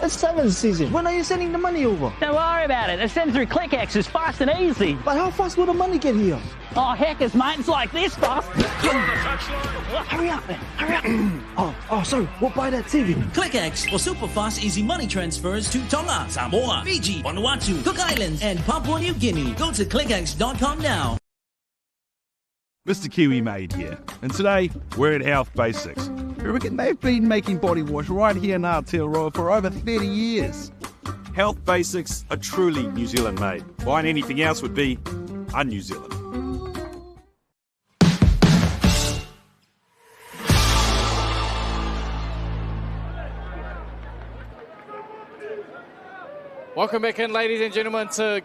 J: It's 7th season. When are you sending the money over?
K: Don't worry about it. It's sent through ClickX. It's fast and easy.
J: But how fast will the money get here?
K: Oh, heckers, mate. It's like this fast.
J: Hurry up, man. Hurry up. oh, sorry. We'll buy that TV.
L: ClickX for super fast, easy money transfers to Tonga, Samoa, Fiji, Vanuatu, Cook Islands, and Papua New Guinea. Go to clickx.com now.
E: Mr. Kiwi Made here, and today we're at Health Basics. They've been making body wash right here in Aotearoa for over 30 years.
F: Health basics are truly New Zealand made. Buying anything else would be un-New Zealand.
A: Welcome back in, ladies and gentlemen, to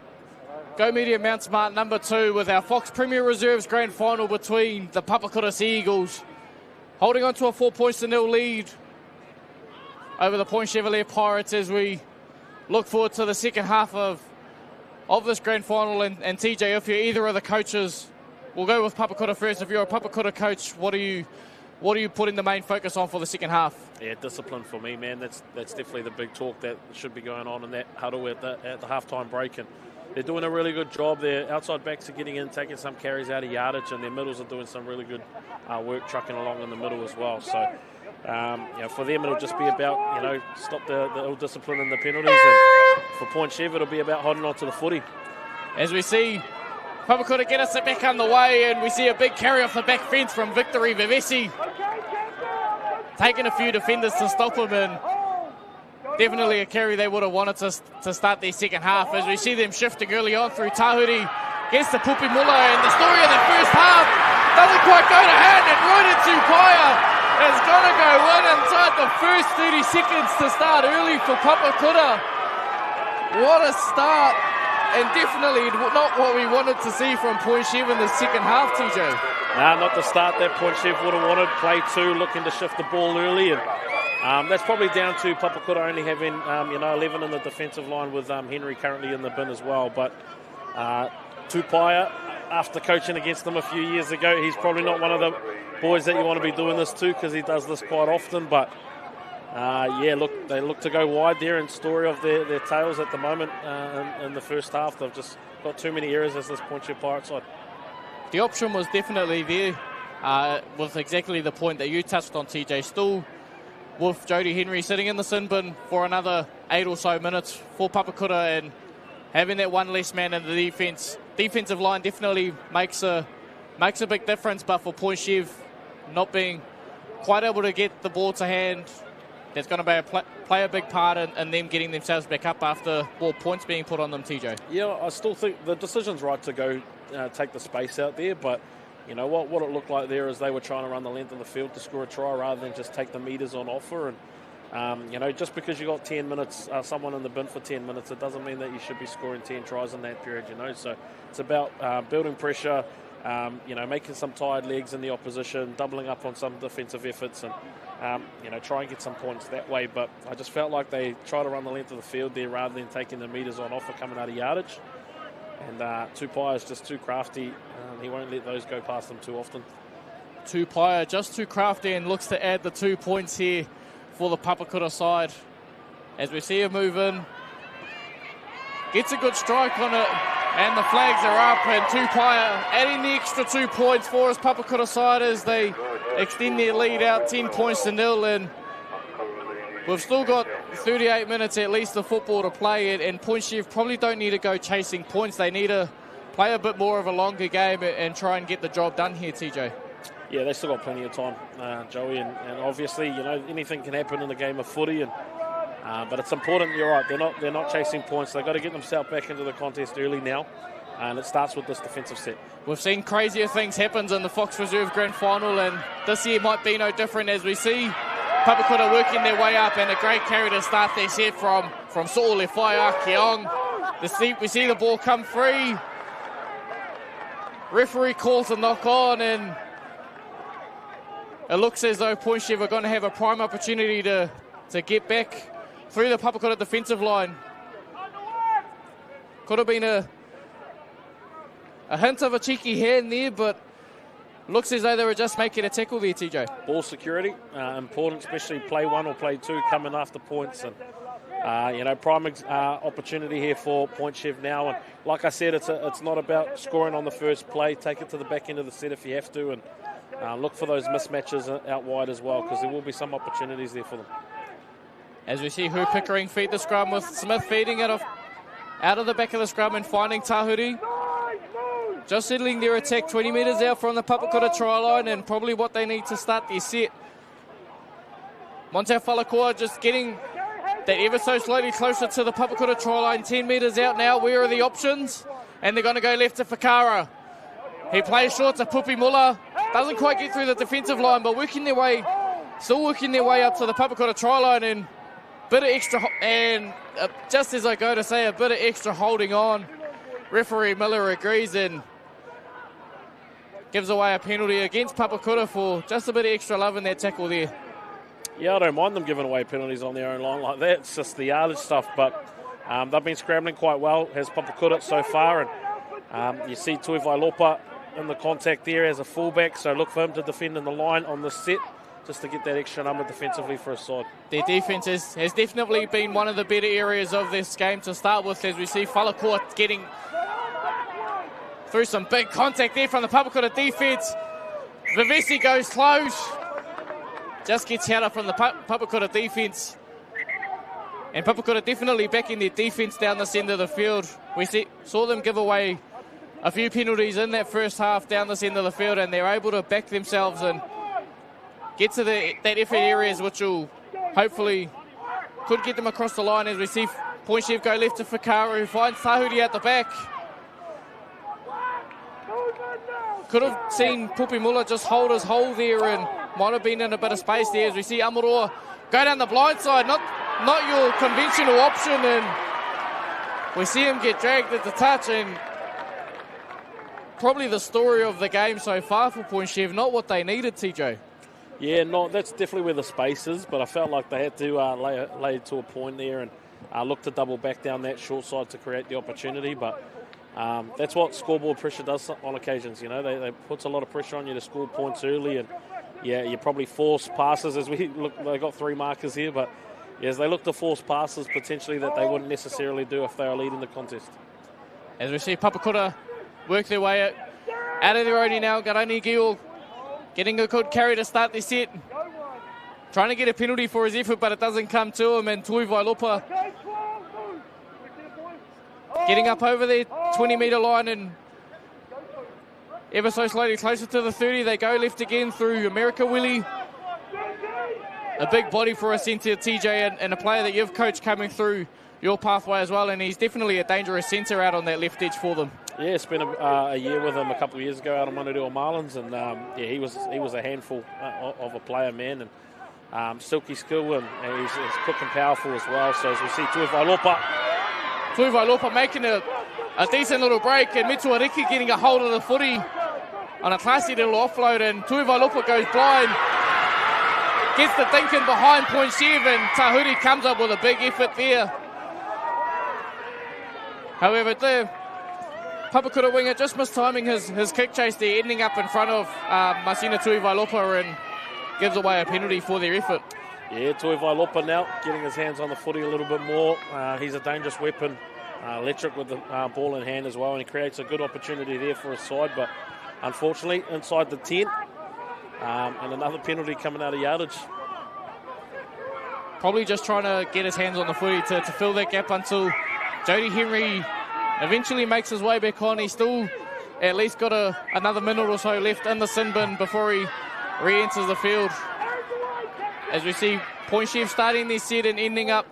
A: Go Media Mount Smart number 2 with our Fox Premier Reserves Grand Final between the Papakura Sea Eagles, holding on to a 4-0 lead over the Point Chevalier Pirates as we look forward to the second half of this Grand Final. And TJ, if you're either of the coaches, we'll go with Papakura first. If you're a Papakura coach, what are you putting the main focus on for the second half?
B: Yeah, discipline for me, man. That's definitely the big talk that should be going on in that huddle at the halftime break. And they're doing a really good job. Their outside backs are getting in, taking some carries out of yardage, and their middles are doing some really good work trucking along in the middle as well. So, for them, it'll just be about, stop the ill-discipline and the penalties. And for Point Chev, it'll be about holding on to the footy.
A: As we see Papakura get us back underway, and we see a big carry off the back fence from Victory Vivesi, taking a few defenders to stop him, and definitely a carry they would have wanted to start their second half. As we see them shifting early on through Tahuri, gets to Pupi Mulla, and the story of the first half doesn't quite go to hand, and Roida Tupaya is going to go in inside the first 30 seconds to start early for Papakura. What a start, and definitely not what we wanted to see from Point Chev in the second half, TJ.
B: Nah, not the start that Point Chev would have wanted. Play 2, looking to shift the ball early, and that's probably down to Papakura only having 11 in the defensive line with Henry currently in the bin as well. But Tupaya, after coaching against them a few years ago, he's probably not one of the boys that you want to be doing this to, because he does this quite often. But they look to go wide there in story of their tails at the moment in the first half. They've just got too many errors as this Point Chev Pirates side.
A: The option was definitely there with exactly the point that you touched on, TJ. Still with Jody Henry sitting in the sin bin for another 8 or so minutes for Papakura, and having that one less man in the defensive line definitely makes a big difference. But for Point Chev not being quite able to get the ball to hand, that's going to play a big part in them getting themselves back up after more points being put on them, TJ.
B: Yeah, I still think the decision's right to go take the space out there, but you know what it looked like there is they were trying to run the length of the field to score a try rather than just take the meters on offer. And just because you got 10 minutes, someone in the bin for 10 minutes, it doesn't mean that you should be scoring 10 tries in that period. So it's about building pressure, making some tired legs in the opposition, doubling up on some defensive efforts, and try and get some points that way. But I just felt like they tried to run the length of the field there rather than taking the meters on offer coming out of yardage. And Tupaya is just too crafty. He won't let those go past him too often.
A: Tupaya just too crafty and looks to add the 2 points here for the Papakura side. as we see him move in. Gets a good strike on it, and the flags are up, and Tupaia adding the extra 2 points for us Papakura side as they extend their lead out 10 points to 0, and we've still got 38 minutes at least of football to play, and Point Chev probably don't need to go chasing points. They need to play a bit more of a longer game and try and get the job done here, TJ.
B: Yeah, they've still got plenty of time, Joey, and obviously, you know, anything can happen in a game of footy, and but it's important. You're right. They're not chasing points. They've got to get themselves back into the contest early now, and it starts with this defensive set.
A: We've seen crazier things happen in the Fox Reserve Grand Final, and this year might be no different as we see Papakura working their way up, and a great carry to start their set from So'o Lefaya Keong. We see the ball come free. Referee calls a knock on, and it looks as though Point Chev are going to have a prime opportunity to get back through the Papakura defensive line. Could have been a hint of a cheeky hand there, but looks as though they were just making a tackle there, TJ.
B: Ball security, important, especially play 1 or play 2 coming after points. And, you know, prime opportunity here for Point Chev now. And like I said, it's not about scoring on the first play. Take it to the back end of the set if you have to. And look for those mismatches out wide as well, because there will be some opportunities there for them.
A: As we see Hu Pickering feed the scrum, with Smith feeding it off out of the back of the scrum and finding Tahuri. Just settling their attack 20 metres out from the Papakura try line, and probably what they need to start their set. Monte Falakua just getting that ever so slightly closer to the Papakura try line, 10 metres out now. Where are the options? And they're going to go left to Whakara. He plays short to Pupi Muller. Doesn't quite get through the defensive line, but still working their way up to the Papakura try line, and bit of extra, and just as I go to say, a bit of extra holding on. Referee Miller agrees and gives away a penalty against Papakura for just a bit of extra love in that tackle there.
B: Yeah, I don't mind them giving away penalties on their own line like that. It's just the yardage stuff, but they've been scrambling quite well, has Papakura so far, and you see Tui Vailopa in the contact there as a fullback, so look for him to defend in the line on the set, just to get that extra number defensively for a side. Their
A: defence has definitely been one of the better areas of this game to start with, as we see Falakua getting through some big contact there from the Papakura defence. Vivesi goes close. Just gets out from the Papakura defence. And Papakura definitely backing their defence down this end of the field. We saw them give away a few penalties in that first half down this end of the field, and they're able to back themselves and get to that effort areas, which will hopefully could get them across the line, as we see Point Chev go left to Whakara, who finds Tahuri at the back. Could have seen Pupi Muller just hold his hole there, and might have been in a bit of space there, as we see Amarua go down the blind side, not your conventional option, and we see him get dragged at the touch, and probably the story of the game so far for Point Chev, not what they needed, TJ.
B: Yeah, no, that's definitely where the space is, but I felt like they had to lay to a point there and look to double back down that short side to create the opportunity, but that's what scoreboard pressure does on occasions. You know, they puts a lot of pressure on you to score points early, and yeah, you probably force passes as we look. They got 3 markers here, but yes, they look to force passes potentially that they wouldn't necessarily do if they were leading the contest.
A: As we see Papakura work their way out of their own now, Garani Gil getting a good carry to start this set. Trying to get a penalty for his effort, but it doesn't come to him, and Tui Vailopa getting up over their 20-metre line and ever so slightly closer to the 30. They go left again through America Willie. A big body for a centre, TJ, and a player that you've coached coming through your pathway as well, and he's definitely a dangerous centre out on that left edge for them.
B: Yeah, spent a year with him a couple of years ago out on Manurua Marlins, and yeah, he was a handful of a player, man, and silky skill, and he's quick and powerful as well. So as we see Tui Vailopa making a decent little break, and Mitu Ariki getting a hold of the footy on a classy little offload, and Tui Vailopa goes blind, gets the thinking behind Point Chev, and Tahuri comes up with a big effort there. However, the Papakura winger just mistiming his kick chase there, ending up in front of Masina Tui Vailopa, and gives away a penalty for their effort. Yeah, Tuivai-Lopa now getting his hands on the footy a little bit more. He's a dangerous weapon, electric with the ball in hand as well, and he creates a good opportunity there for his side, but unfortunately inside the 10. And another penalty coming out of yardage.
A: Probably just trying to get his hands on the footy to fill that gap until Jody Henry eventually makes his way back on. He's still at least got another minute or so left in the sin bin before he re-enters the field. As we see Point Chef starting their set and ending up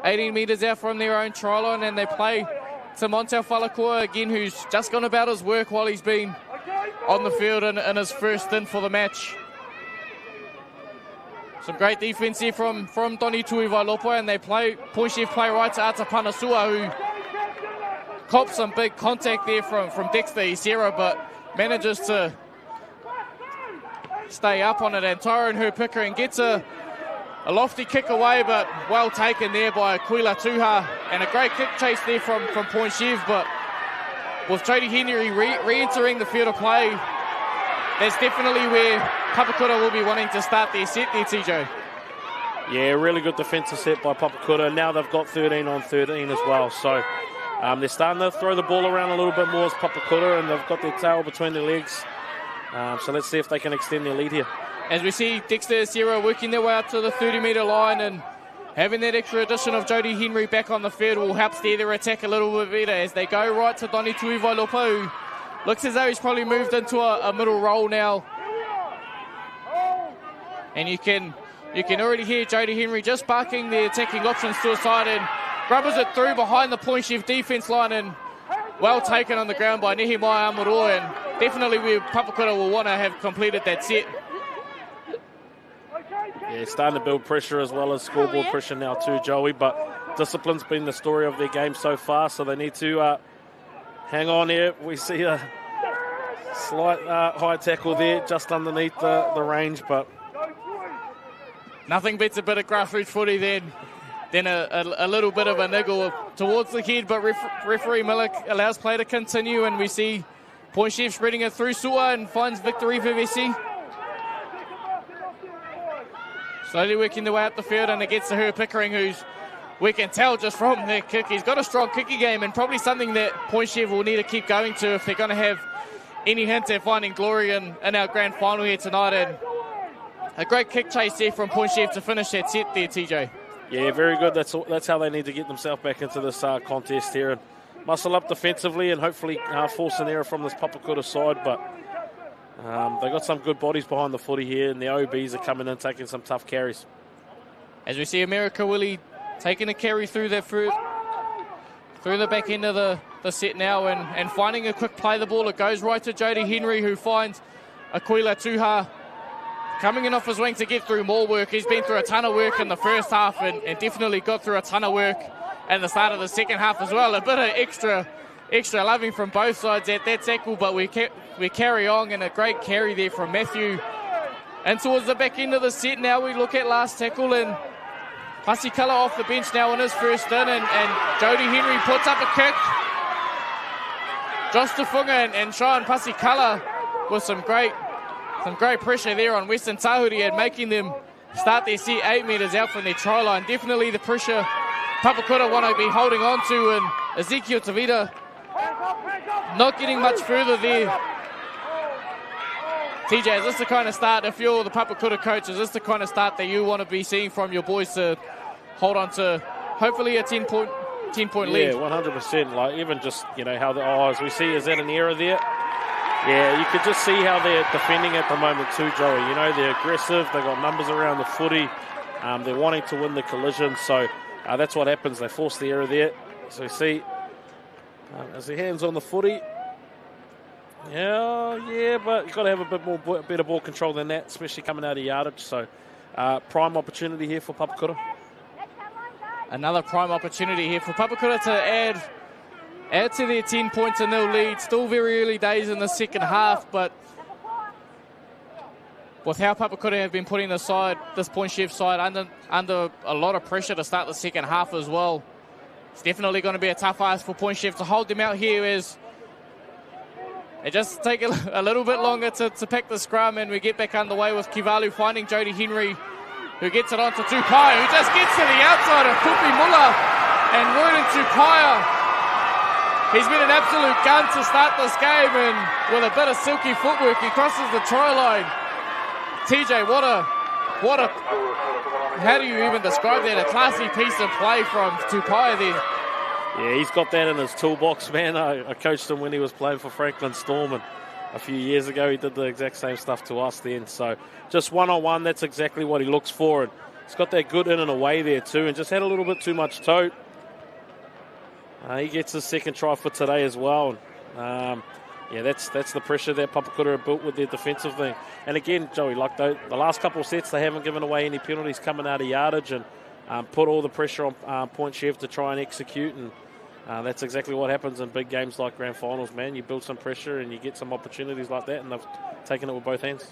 A: 18 metres out from their own try line, and they play to Montel Falakua again, who's just gone about his work while he's been on the field in his first stint for the match. Some great defence here from Toni Tuivai-Lopa, and they Point Chef play right to Ata Panasua, who cops some big contact there from Dexter Isera, but manages to stay up on it, and Tyrone Pickering gets a lofty kick away, but well taken there by Aquila Tuha, and a great kick chase there from Point Chef, but with Jody Henry re-entering the field of play, that's definitely where Papakura will be wanting to start their set there, TJ.
B: Yeah, really good defensive set by Papakura. Now they've got 13 on 13 as well, so they're starting to throw the ball around a little bit more as Papakura, and they've got their tail between their legs. So let's see if they can extend their lead here.
A: As we see Dexter Isera working their way up to the 30-metre line, and having that extra addition of Jody Henry back on the field will help steer their attack a little bit better as they go right to Toni Tuivai-Lopa, who looks as though he's probably moved into a middle role now. And you can already hear Jody Henry just barking the attacking options to his side and rubbers it through behind the Point Chef defence line, and well taken on the ground by Nehemiah Amarua, and definitely where Papakura will want to have completed that set.
B: Yeah, starting to build pressure as well as scoreboard pressure now too, Joey, but discipline's been the story of their game so far, so they need to hang on here. We see a slight high tackle there just underneath the range, but
A: nothing beats a bit of grassroots footy then a little bit of a niggle towards the head, but referee Millick allows play to continue, and we see Point Chef spreading it through Sua and finds victory for Vesey. Slowly working their way up the field, and it gets to Pickering, who's, we can tell just from their kick, he's got a strong kicking game, and probably something that Point Chef will need to keep going to if they're going to have any hint at finding glory in our grand final here tonight. And a great kick chase there from Point Chef to finish that set there, TJ.
B: Yeah, very good. That's how they need to get themselves back into this contest here, and muscle up defensively and hopefully force an error from this Papakura side, but they've got some good bodies behind the footy here, and the OBs are coming in taking some tough carries.
A: As we see America Willie taking a carry through the back end of the set now, and finding a quick play the ball. It goes right to Jody Henry, who finds Aquila Tuha coming in off his wing to get through more work. He's been through a ton of work in the first half and definitely got through a ton of work at the start of the second half as well. A bit of extra loving from both sides at that tackle, but we carry on, and a great carry there from Matthew. And towards the back end of the set now, we look at last tackle, and Pasikala off the bench now in his first in, and Jody Henry puts up a kick. Josh Tafunga and Sean Pasikala with some great pressure there on Western Tahuri, and making them start their set 8 metres out from their try line. Definitely the pressure Papakura want to be holding on to, and Ezekiel Tavita not getting much further there. TJ, is this the kind of start, if you're the Papakura coach, is this the kind of start that you want to be seeing from your boys to hold on to hopefully a 10-point lead?
B: Yeah, 100%. Like, even just, how as we see, is that an error there? Yeah, you could just see how they're defending at the moment too, Joey. They're aggressive, they've got numbers around the footy, they're wanting to win the collision, so that's what happens. They force the error there. So you see, as the hands on the footy, yeah, but you've got to have a better ball control than that, especially coming out of yardage. So prime opportunity here for Papakura.
A: Another prime opportunity here for Papakura to add to their 10-0 lead. Still very early days in the second half, but with how Papakura have been putting this Point Chef side under a lot of pressure to start the second half as well, it's definitely going to be a tough ask for Point Chef to hold them out here, as it just take a little bit longer to pick the scrum, and we get back underway with Kivalu finding Jody Henry who gets it onto Tupaia, who just gets to the outside of Pupi Muller, and Royden Tupaia. He's been an absolute gun to start this game, and with a bit of silky footwork, he crosses the try line. TJ, what a, how do you even describe that? A classy piece of play from Tupaia there.
B: Yeah, he's got that in his toolbox, man. I coached him when he was playing for Franklin Storm, and a few years ago he did the exact same stuff to us then. So just one-on-one, that's exactly what he looks for. And he's got that good in and away there too, and just had a little bit too much tote. He gets his second try for today as well. Yeah, that's the pressure that Papakura have built with their defensive thing. And again, Joey, like the last couple of sets, they haven't given away any penalties coming out of yardage, and put all the pressure on Point Chev to try and execute. And that's exactly what happens in big games like grand finals, man. You build some pressure and you get some opportunities like that, and they've taken it with both hands.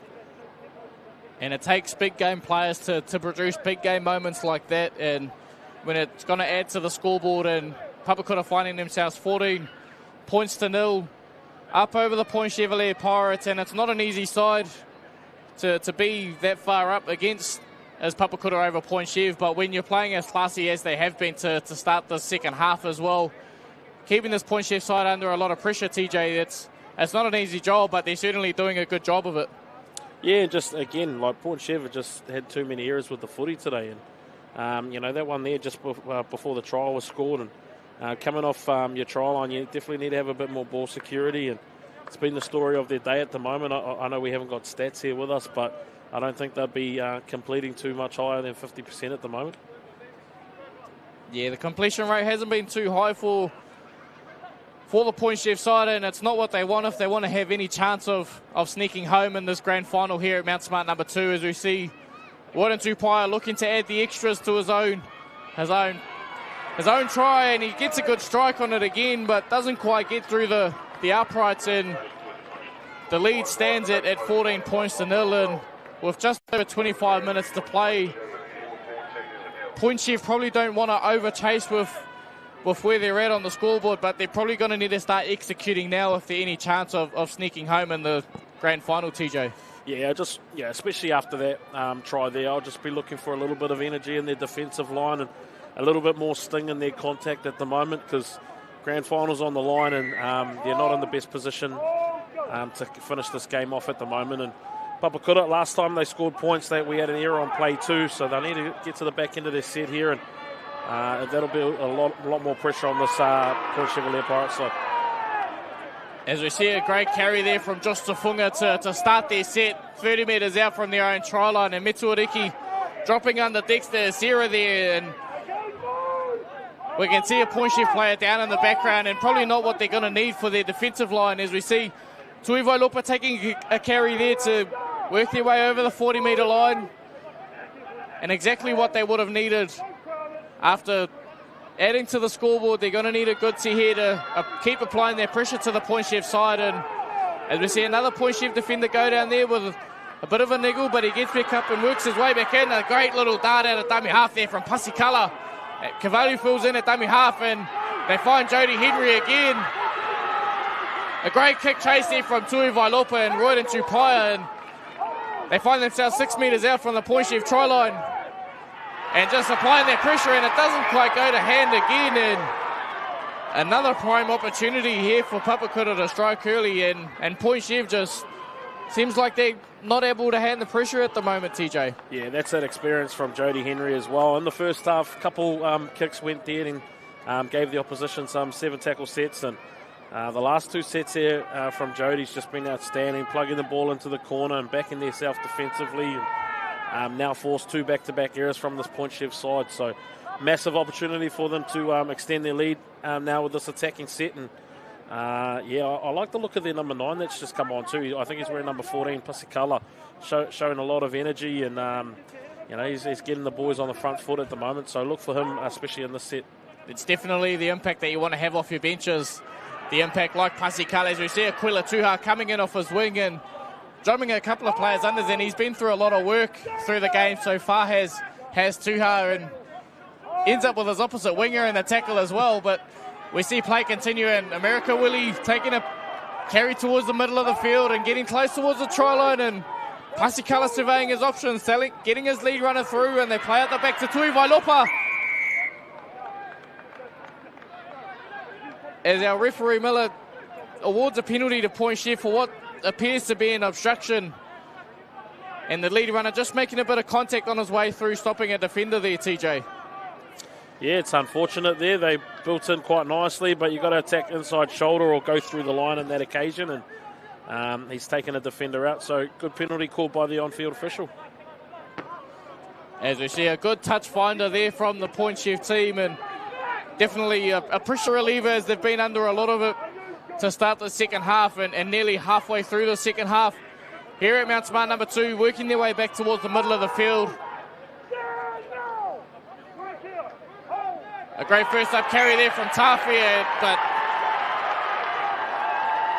A: And it takes big game players to produce big game moments like that, and when it's going to add to the scoreboard, and Papakura finding themselves 14 points to 0 up over the Point Chevalier Pirates, and it's not an easy side to be that far up against as Papakura over Point Chev, but when you're playing as classy as they have been to start the second half as well, keeping this Point Chev side under a lot of pressure, TJ, it's not an easy job, but they're certainly doing a good job of it.
B: Yeah, just again, like Point Chev have just had too many errors with the footy today, and that one there just before the trial was scored, and coming off your trial line, you definitely need to have a bit more ball security, and it's been the story of their day at the moment. I know we haven't got stats here with us, but I don't think they'll be completing too much higher than 50% at the moment.
A: Yeah, the completion rate hasn't been too high for the Point Chev side, and it's not what they want if they want to have any chance of sneaking home in this grand final here at Mount Smart number 2, as we see Royden Tupaia looking to add the extras to his own try, and he gets a good strike on it again, but doesn't quite get through the uprights, and the lead stands at 14 points to 0, and with just over 25 minutes to play, Point Chev probably don't want to over-chase with where they're at on the scoreboard, but they're probably going to need to start executing now if there's any chance of sneaking home in the grand final, TJ.
B: Yeah, especially after that try there, I'll just be looking for a little bit of energy in their defensive line and a little bit more sting in their contact at the moment, because grand final's on the line, and they're not in the best position to finish this game off at the moment. And Papakura, last time they scored points, we had an error on play 2, so they need to get to the back end of their set here, and that'll be a lot more pressure on this Point Chevalier Pirates side.
A: As we see a great carry there from Josh Tafunga to start their set, 30 metres out from their own try line, and Mitsuariki dropping under Dexter Sierra there, and we can see a Point Chev player down in the background, and probably not what they're going to need for their defensive line, as we see Tuivo Lupa taking a carry there to work their way over the 40-metre line, and exactly what they would have needed after adding to the scoreboard. They're going to need a good set here to keep applying their pressure to the Point Chev side, and as we see another Point Chev defender go down there with a bit of a niggle, but he gets back up and works his way back in. A great little dart out of dummy half there from Pasikala. Cavalli fills in at dummy half, and they find Jody Henry again. A great kick chase there from Tui Vailopa and Royden Tupaia, and they find themselves 6 metres out from the Point Chev try line, and just applying their pressure, and it doesn't quite go to hand again, and another prime opportunity here for Papakura to strike early, and Point Chev just seems like they're not able to hand the pressure at the moment, TJ.
B: Yeah, that's that experience from Jody Henry as well. In the first half, a couple kicks went dead and gave the opposition some 7 tackle sets, and the last 2 sets here from Jody's just been outstanding, plugging the ball into the corner and backing themselves defensively, and now forced 2 back-to-back errors from this Point Chev side. So massive opportunity for them to extend their lead now with this attacking set. And I like the look of their number 9 that's just come on too. I think he's wearing number 14, Pasikala, showing a lot of energy, and he's getting the boys on the front foot at the moment. So look for him, especially in this set.
A: It's definitely the impact that you want to have off your benches. The impact like Pasikala, as we see Aquila Tuha coming in off his wing and drumming a couple of players under, and he's been through a lot of work through the game so far, has Tuha, and ends up with his opposite winger in the tackle as well. But we see play continue, and America Willie taking a carry towards the middle of the field and getting close towards the try line, and Pasikala surveying his options, getting his lead runner through, and they play at the back to Tui Vailopa. As our referee Miller awards a penalty to Point Chef for what appears to be an obstruction. And the lead runner just making a bit of contact on his way through, stopping a defender there, TJ.
B: Yeah, it's unfortunate there. They built in quite nicely, but you've got to attack inside shoulder or go through the line on that occasion. And he's taken a defender out. So good penalty called by the on-field official.
A: As we see a good touch finder there from the Point Chef team, and definitely a pressure reliever as they've been under a lot of it to start the second half and nearly halfway through the second half. Here at Mount Smart number 2, working their way back towards the middle of the field. A great first up carry there from Tafia, but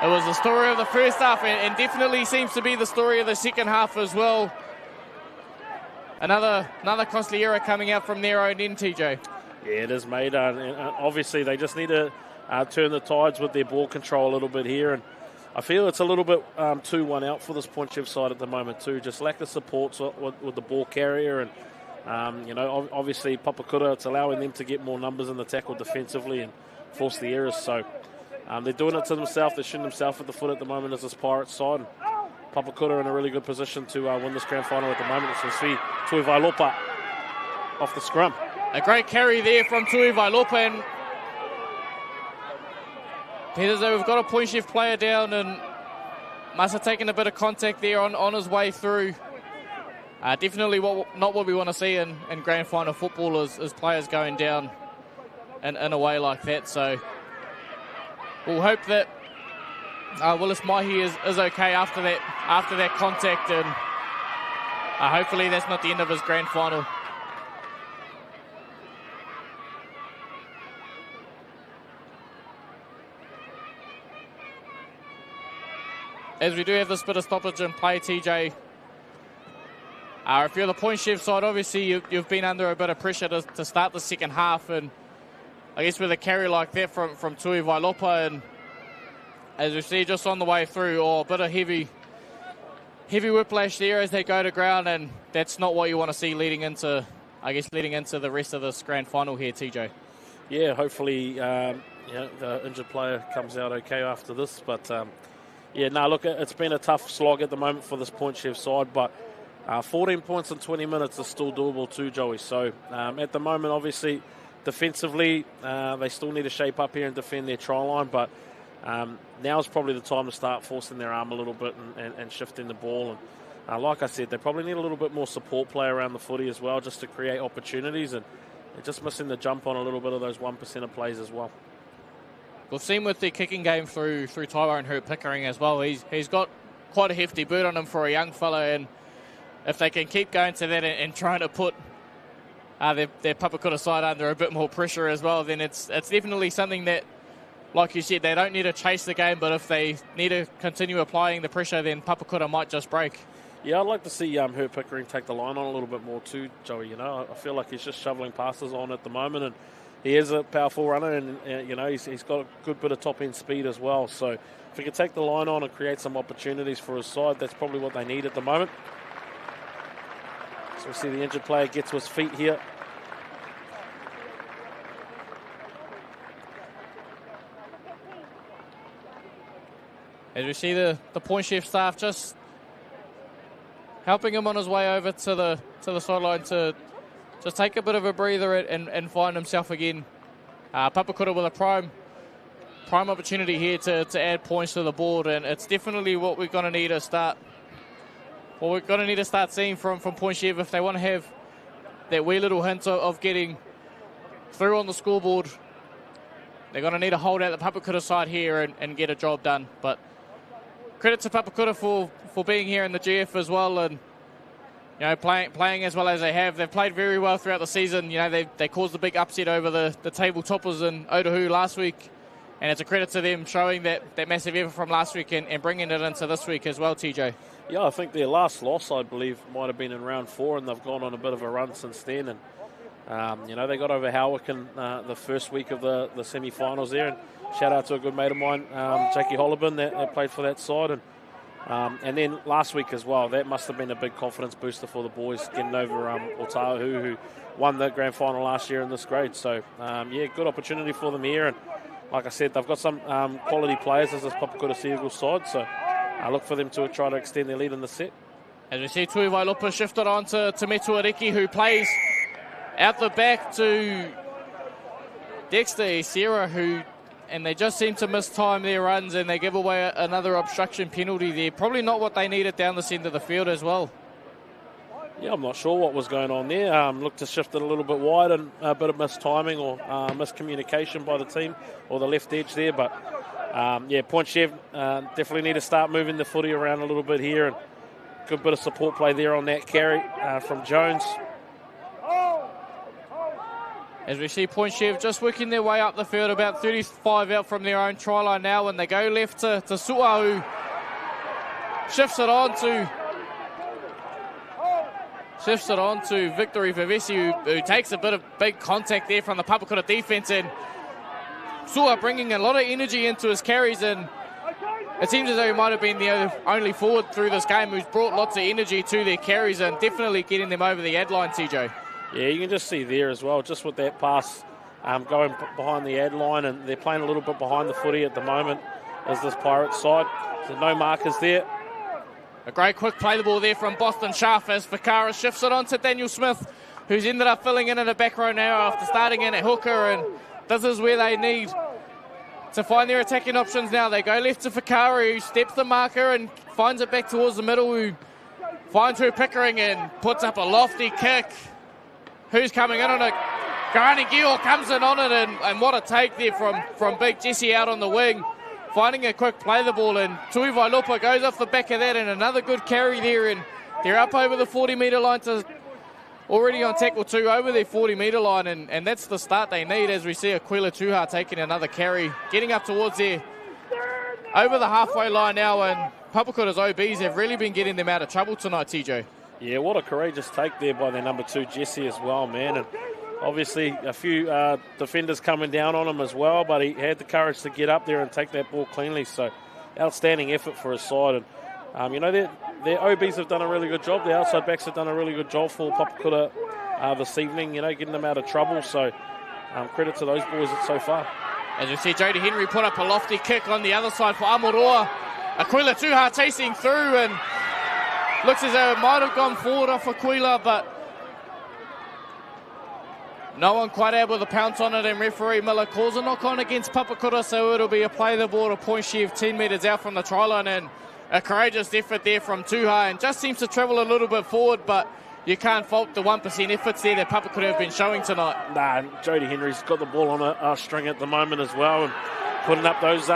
A: it was the story of the first half and definitely seems to be the story of the second half as well. Another costly error coming out from their own end, TJ.
B: Yeah, it is, mate. Obviously, they just need to turn the tides with their ball control a little bit here. And I feel it's a little bit 2-1 out for this Point Chef side at the moment too. Just lack of support with the ball carrier. And, obviously, Papakura, it's allowing them to get more numbers in the tackle defensively and force the errors. So they're doing it to themselves. They're shooting themselves at the foot at the moment as this Pirates side. And Papakura in a really good position to win this grand final at the moment. So see Tui Vailopa off the scrum.
A: A great carry there from Tui Vailopa, and Peters, we've got a Point Chef player down and must have taken a bit of contact there on his way through. Definitely not what we want to see in grand final football is players going down in a way like that. So we'll hope that Willis Mahi is okay after that contact, and hopefully that's not the end of his grand final. As we do have this bit of stoppage in play, TJ, if you're the Point Chef side, obviously you've been under a bit of pressure to start the second half, and I guess with a carry like that from Tui Vailopa, and as we see just on the way through, a bit of heavy whiplash there as they go to ground, and that's not what you want to see leading into the rest of this grand final here, TJ.
B: Yeah, hopefully the injured player comes out okay after this, but look, it's been a tough slog at the moment for this Point Chef side, but 14 points in 20 minutes is still doable too, Joey. So at the moment, obviously, defensively, they still need to shape up here and defend their try line, but now's probably the time to start forcing their arm a little bit and shifting the ball. And like I said, they probably need a little bit more support play around the footy as well, just to create opportunities, and they're just missing the jump on a little bit of those 1% of plays as well.
A: We've seen with the kicking game through Tyrone Hurt Pickering as well, he's got quite a hefty boot on him for a young fella, and if they can keep going to that and trying to put their Papakura side under a bit more pressure as well, then it's definitely something that, like you said, they don't need to chase the game, but if they need to continue applying the pressure, then Papakura might just break.
B: Yeah, I'd like to see Hurt Pickering take the line on a little bit more too, Joey. I feel like he's just shoveling passes on at the moment, and he is a powerful runner, and he's got a good bit of top-end speed as well. So if he can take the line on and create some opportunities for his side, that's probably what they need at the moment. So we see the injured player gets to his feet here.
A: As we see the Point Chef staff just helping him on his way over to the sideline to just take a bit of a breather and find himself again. Papakura with a prime opportunity here to add points to the board, and it's definitely what we're going to need to start. Well, we're going to need to start seeing from Point Chef if they want to have that wee little hint of getting through on the scoreboard. They're going to need to hold out the Papakura side here and get a job done. But credit to Papakura for being here in the GF as well, and playing as well as they have. They've played very well throughout the season. They caused a big upset over the table toppers in Otahu last week, and it's a credit to them showing that massive effort from last week and bringing it into this week as well, TJ.
B: Yeah, I think their last loss, I believe, might have been in round 4, and they've gone on a bit of a run since then. And they got over Howick in the first week of the semi-finals there. And shout out to a good mate of mine, Jackie Hollibin, that played for that side. And And then last week as well, that must have been a big confidence booster for the boys, getting over Otahu, who won the grand final last year in this grade. So, yeah, good opportunity for them here. And like I said, they've got some quality players as this Papakura Sea Eagles side. So I look for them to try to extend their lead in the set.
A: As we see Tuivailopa shifted on to Metuariki, who plays out the back to Dexter Isera, and they just seem to mistime their runs, and they give away another obstruction penalty there. Probably not what they needed down the centre of the field as well.
B: Yeah, I'm not sure what was going on there. Looked to shift it a little bit wide, and a bit of mistiming or miscommunication by the team or the left edge there. But, yeah, Point Chev definitely need to start moving the footy around a little bit here. And good bit of support play there on that carry from Jones.
A: As we see Point Chev just working their way up the field, about 35 out from their own try line now, and they go left to Sua, who shifts it on to Victory Vivesi, who takes a bit of big contact there from the Papakura defence, and Sua bringing a lot of energy into his carries, and it seems as though he might have been the only forward through this game who's brought lots of energy to their carries and definitely getting them over the ad line, TJ.
B: Yeah, you can just see there as well, just with that pass going behind the ad line, and they're playing a little bit behind the footy at the moment as this Pirates side. So no markers there.
A: A great quick play the ball there from Boston Sharp as Fakara shifts it on to Daniel Smith, who's ended up filling in the back row now after starting in at hooker, and this is where they need to find their attacking options now. They go left to Fakara, who steps the marker and finds it back towards the middle, who finds her Pickering and puts up a lofty kick. Who's coming in on it? Garani Gior comes in on it, and what a take there from Big Jesse out on the wing. Finding a quick play the ball, and Tuivailopa goes off the back of that, and another good carry there, and they're up over the 40-metre line to already on tackle 2 over their 40-metre line, and that's the start they need as we see Aquila Tuha taking another carry, getting up towards there over the halfway line now, and Papakura's OBs have really been getting them out of trouble tonight, TJ.
B: Yeah, what a courageous take there by their number 2, Jesse, as well, man. And obviously a few defenders coming down on him as well, but he had the courage to get up there and take that ball cleanly. So outstanding effort for his side. And, you know, their OBs have done a really good job. The outside backs have done a really good job for Papakura this evening, you know, getting them out of trouble. So credit to those boys so far.
A: As you see Jody Henry put up a lofty kick on the other side for Amuroa. Aquila Tuha chasing through, and looks as though it might have gone forward off Aquila, but no one quite able to pounce on it, and referee Miller calls a knock on against Papakura, so it'll be a play the ball to Point Chev 10 metres out from the try line, and a courageous effort there from Tuha, and just seems to travel a little bit forward, but you can't fault the 1% efforts there that Papakura have been showing tonight.
B: Nah, Jody Henry's got the ball on a string at the moment as well, and putting up those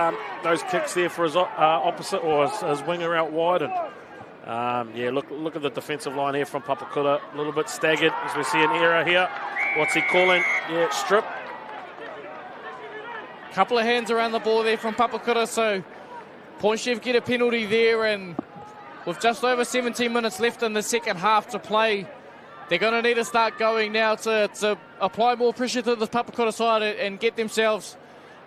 B: kicks there for his opposite, or his winger out wide, and yeah, look at the defensive line here from Papakura. A little bit staggered as we see an error here. What's he calling? Yeah, strip.
A: Couple of hands around the ball there from Papakura, so Point Chev get a penalty there, and with just over 17 minutes left in the second half to play, they're going to need to start going now to apply more pressure to the Papakura side and get themselves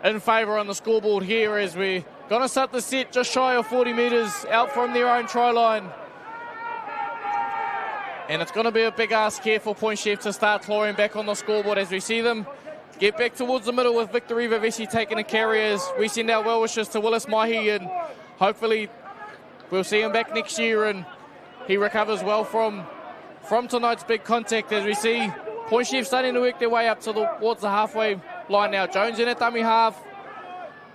A: in favour on the scoreboard here, as we're going to start the set just shy of 40 metres out from their own try line. And it's going to be a big ask here for Point Chev to start clawing back on the scoreboard as we see them get back towards the middle with Victory Vivesi taking a carry, as we send our well wishes to Willis Mahi, and hopefully we'll see him back next year and he recovers well from tonight's big contact, as we see Point Chev starting to work their way up towards the halfway line now. Jones in at dummy half.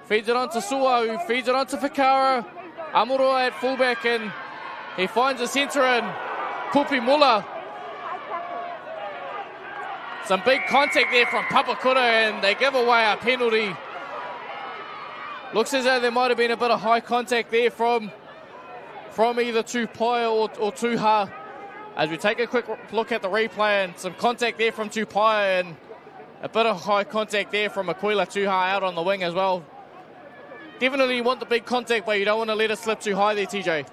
A: Feeds it on to Sua, who feeds it on to Fakara. Amuroa at fullback, and he finds a centre, and Pupi Muller. Some big contact there from Papakura, and they give away a penalty. Looks as though there might have been a bit of high contact there from either Tupaia or Tuha. As we take a quick look at the replay, and some contact there from Tupaia, and a bit of high contact there from Aquila Tuha out on the wing as well. Definitely you want the big contact, but you don't want to let it slip too high there, TJ.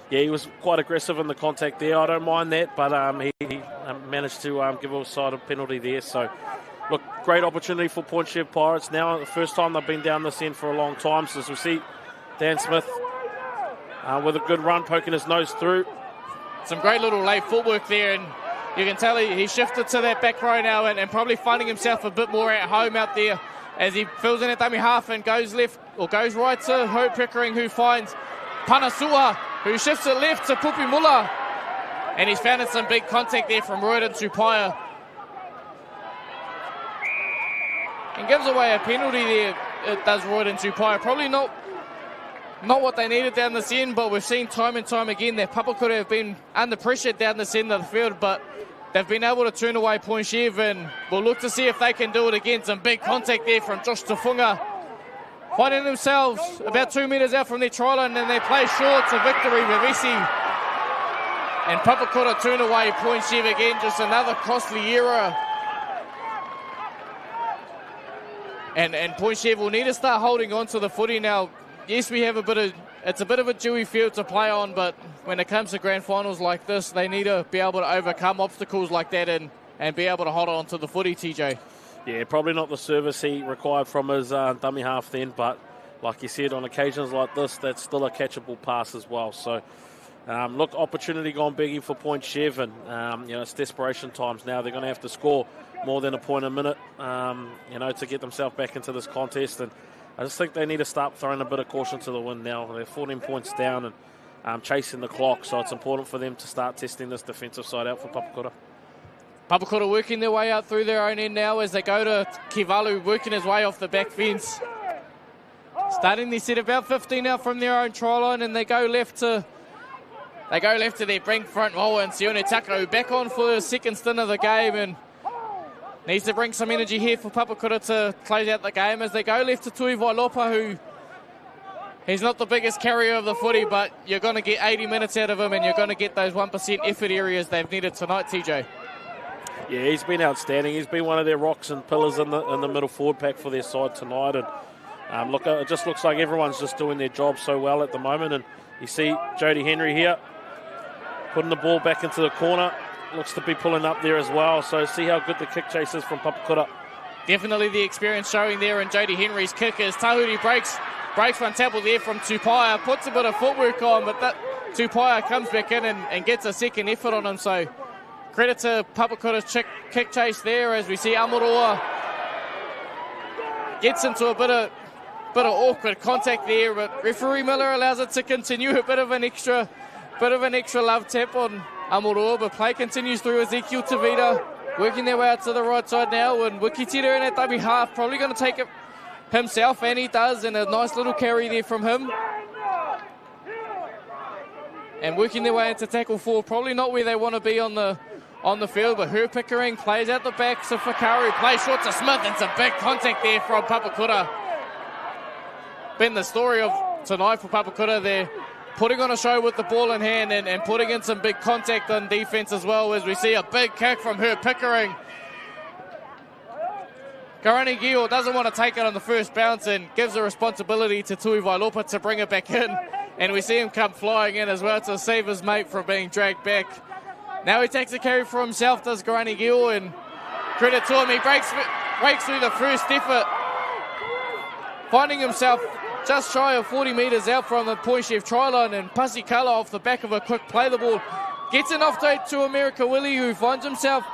B: Yeah, he was quite aggressive in the contact there. I don't mind that, but he managed to give a side a penalty there. So, look, great opportunity for Point Chev Pirates now. The first time they've been down this end for a long time. So as we see Dan Smith with a good run, poking his nose through.
A: Some great little late footwork there, and you can tell he shifted to that back row now and probably finding himself a bit more at home out there as he fills in at dummy half and goes left or goes right to Ho Pickering, who finds Panasua, who shifts it left to Pupi Muller. And he's found some big contact there from Royden Tupaia. And gives away a penalty there, it does Royden Tupaia. Probably not what they needed down this end, but we've seen time and time again that Papakura have been under pressure down this end of the field, but they've been able to turn away Point Chev, and we'll look to see if they can do it again. Some big contact there from Josh Tafunga. Finding themselves about 2 metres out from their try line, and they play short to Victory Vivesi. And Papakura turn away Point Chev again, just another costly error. And Point Chev will need to start holding on to the footy now. Yes, we have it's a bit of a dewy field to play on, but when it comes to grand finals like this, they need to be able to overcome obstacles like that and be able to hold on to the footy, TJ.
B: Yeah, probably not the service he required from his dummy half then, but like you said, on occasions like this, that's still a catchable pass as well. So, look, opportunity gone biggie for Point Chev, and it's desperation times now. They're going to have to score more than a point a minute, to get themselves back into this contest. And I just think they need to start throwing a bit of caution to the wind now. They're 14 points down and chasing the clock, so it's important for them to start testing this defensive side out for Papakura.
A: Papakura working their way out through their own end now as they go to Kivalu, working his way off the back fence. Starting their set about 15 out from their own try line, and they go left to their brink front row, and Sione Tako back on for the second stint of the game, and needs to bring some energy here for Papakura to close out the game as they go left to Tui Vailopa, who he's not the biggest carrier of the footy, but you're going to get 80 minutes out of him, and you're going to get those 1% effort areas they've needed tonight, TJ.
B: Yeah, he's been outstanding. He's been one of their rocks and pillars in the middle forward pack for their side tonight. And look, it just looks like everyone's just doing their job so well at the moment. And you see Jody Henry here putting the ball back into the corner. Looks to be pulling up there as well. So see how good the kick chase is from Papakura.
A: Definitely the experience showing there in Jody Henry's kick as Tahuri breaks one tackle there from Tupaia, puts a bit of footwork on, but that Tupaia comes back in and gets a second effort on him. So credit to Papakura's kick chase there as we see Amuroa gets into a bit of awkward contact there, but referee Miller allows it to continue. A bit of an extra love tap on Amuroa, but play continues through. Ezekiel Tavita working their way out to the right side now, and Wikitira in at dummy half, probably going to take it himself, and he does, and a nice little carry there from him. And working their way into tackle 4, probably not where they want to be on the field, but Her Pickering plays out the back to Whakaru, plays short to Smith, and some big contact there from Papakura. Been the story of tonight for Papakura. They're putting on a show with the ball in hand and putting in some big contact on defense as well, as we see a big kick from Her Pickering. Karani Gil doesn't want to take it on the first bounce and gives the responsibility to Tui Vailopa to bring it back in, and we see him come flying in as well to save his mate from being dragged back. Now he takes a carry for himself, does Karani Gil, and credit to him, he breaks through the first effort, finding himself just shy of 40 metres out from the Point Chev try line, and Pasikala off the back of a quick play the ball gets an off to America Willie, who finds himself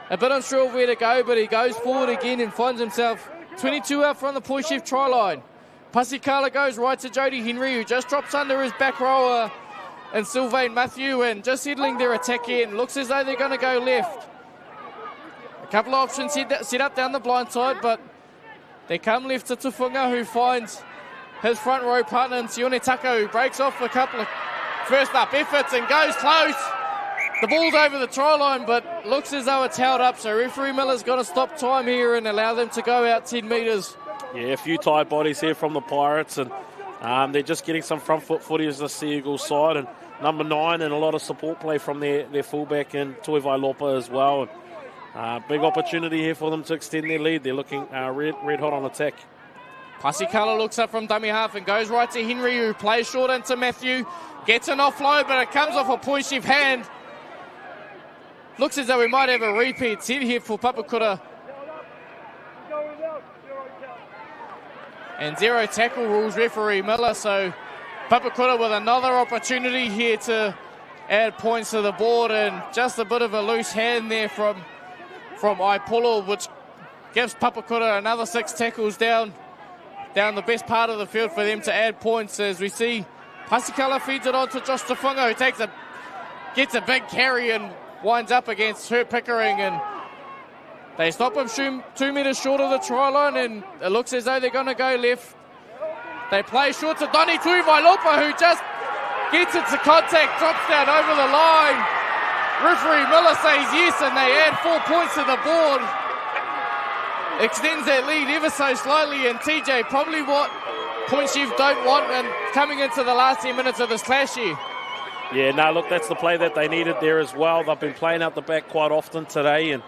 A: a bit unsure of where to go, but he goes forward again and finds himself 22 out from the Point Chev try line. Pasikala goes right to Jody Henry, who just drops under his back rower and Sylvain Matthew, and just settling their attack in. Looks as though they're going to go left. A couple of options set up down the blind side, but they come left to Tufunga, who finds his front row partner in Sione Tako, who breaks off a couple of first up efforts and goes close. The ball's over the try line, but looks as though it's held up, so referee Miller's going to stop time here and allow them to go out 10 metres.
B: Yeah, a few tight bodies here from the Pirates, and they're just getting some front foot footy as the Sea Eagles side, and number 9 and a lot of support play from their fullback and Tui Vailopa as well. And big opportunity here for them to extend their lead. They're looking red hot on attack.
A: Pasikala looks up from dummy half and goes right to Henry, who plays short into Matthew. Gets an offload, but it comes off a Point Chev hand. Looks as though we might have a repeat set here for Papakura. And 0 tackle rules referee Miller, so Papakura with another opportunity here to add points to the board, and just a bit of a loose hand there from Aipolo, which gives Papakura another 6 tackles down the best part of the field for them to add points. As we see, Pasikala feeds it on to Josh Tafunga, who gets a big carry and winds up against Herb Pickering, and they stop him 2 metres short of the try line, and it looks as though they're going to go left. They play short to Doni Tuivailopa, who just gets it to contact, drops down over the line. Referee Miller says yes, and they add 4 points to the board. Extends that lead ever so slightly, and TJ, probably what Point Chief don't want and coming into the last 10 minutes of this clash here.
B: Yeah, no, look, that's the play that they needed there as well. They've been playing out the back quite often today, and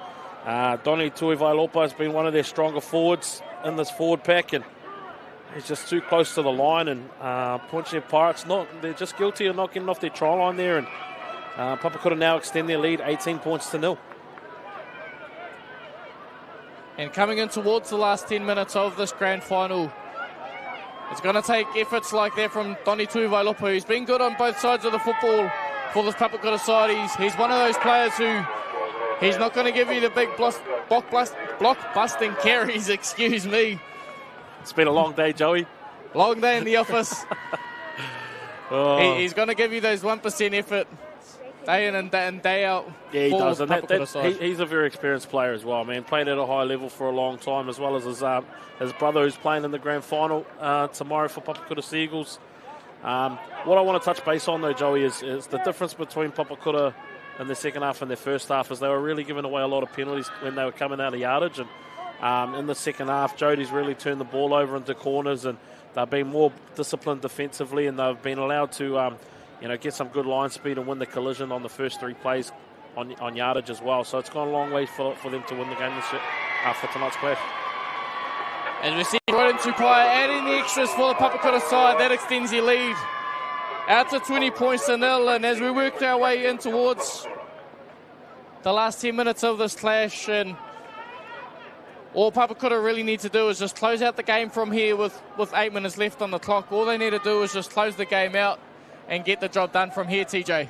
B: Doni Tuivailopa has been one of their stronger forwards in this forward pack, and he's just too close to the line, and Chevalier Pirates, they're just guilty of not getting off their try line there, and Papakura now extend their lead 18 points to 0.
A: And coming in towards the last 10 minutes of this grand final, it's going to take efforts like that from Doni Tuivailopa, who's been good on both sides of the football for this Papakura side. He's one of those players who he's not going to give you the big block-busting carries, excuse me.
B: It's been a long day, Joey.
A: Long day in the office. He's going to give you those 1% effort day in and day out.
B: Yeah, he does. And he's a very experienced player as well, man. Played at a high level for a long time, as well as his brother, who's playing in the grand final tomorrow for Papakura Sea Eagles. What I want to touch base on, though, Joey, is the difference between Papakura in the second half and their first half, is they were really giving away a lot of penalties when they were coming out of yardage. And in the second half, Jody's really turned the ball over into corners, and they've been more disciplined defensively, and they've been allowed to get some good line speed and win the collision on the first 3 plays on yardage as well. So it's gone a long way for them to win the game after tonight's clash.
A: As we see right into Paya, adding the extras for the Papakura side, that extends their lead out to 20 points to 0. And as we work our way in towards the last 10 minutes of this clash, and all Papakura really need to do is just close out the game from here with 8 minutes left on the clock. All they need to do is just close the game out and get the job done from here, TJ.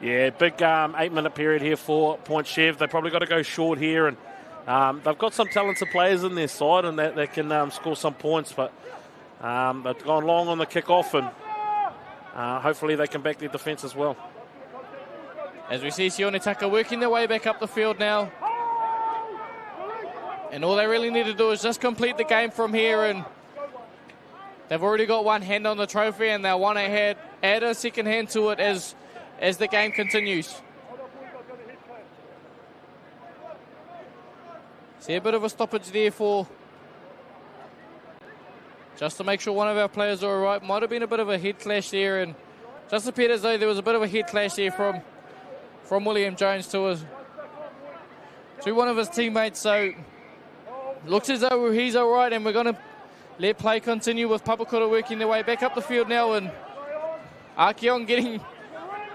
B: Yeah, big 8-minute period here for Point Chev. They probably got to go short here, and they've got some talented players in their side, and they can score some points, but they've gone long on the kick-off, and hopefully they can back their defence as well.
A: As we see Sione Taka working their way back up the field now. And all they really need to do is just complete the game from here, and they've already got one hand on the trophy, and they'll want to add a second hand to it as the game continues. See a bit of a stoppage there just to make sure one of our players are all right. Might have been a bit of a head clash there, and just appeared as though there was a bit of a head clash there from William Jones to one of his teammates. So looks as though he's all right, and we're going to let play continue with Papakura working their way back up the field now, and Akion getting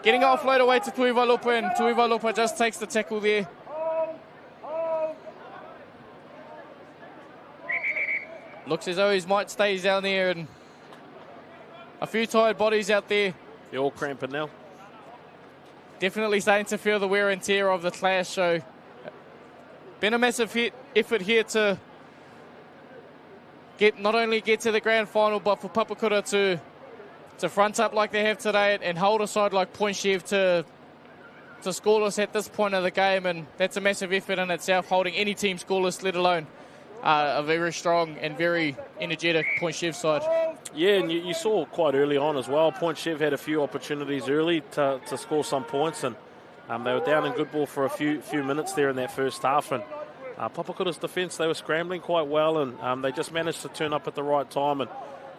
A: offload away to Tuivailopa, and Tuivailopa just takes the tackle there. Looks as though he might stay down there, and a few tired bodies out there.
B: They're all cramping now.
A: Definitely starting to feel the wear and tear of the clash, so been a massive effort here to not only get to the grand final, but for Papakura to front up like they have today and hold a side like Point Chev to scoreless at this point of the game, and that's a massive effort in itself, holding any team scoreless, let alone a very strong and very energetic Point Chev side.
B: Yeah, and you saw quite early on as well, Point Chev had a few opportunities early to score some points, and they were down in good ball for a few minutes there in that first half, and Papakura's defence, they were scrambling quite well, and they just managed to turn up at the right time. And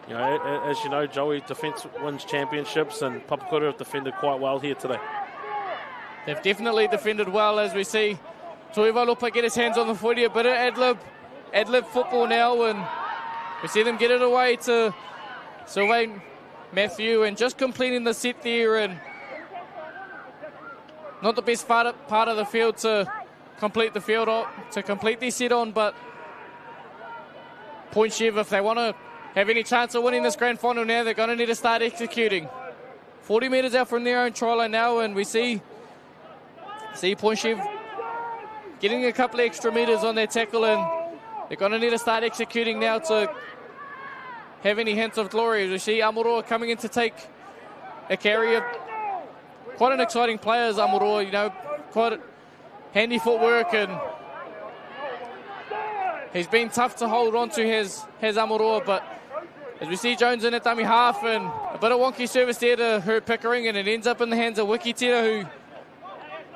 B: as you know, Joey, defence wins championships, and Papakura have defended quite well here today.
A: They've definitely defended well, as we see Tuivailopa get his hands on the footy, a bit of ad-lib football now, and we see them get it away to Sylvain Matthew, and just completing the set there, and not the best part of the field to complete the set on, but Point Chev, if they want to have any chance of winning this grand final now, they're going to need to start executing. 40 metres out from their own try line now, and we see Point Chev getting a couple of extra metres on their tackle, and they're going to need to start executing now to have any hints of glory. As we see Amuroa coming in to take a carry. Quite an exciting player as Amuroa, you know, quite handy footwork, and he's been tough to hold on to, has Amuroa. But as we see Jones in at dummy half, and a bit of wonky service there to Herb Pickering, and it ends up in the hands of Wikitira, who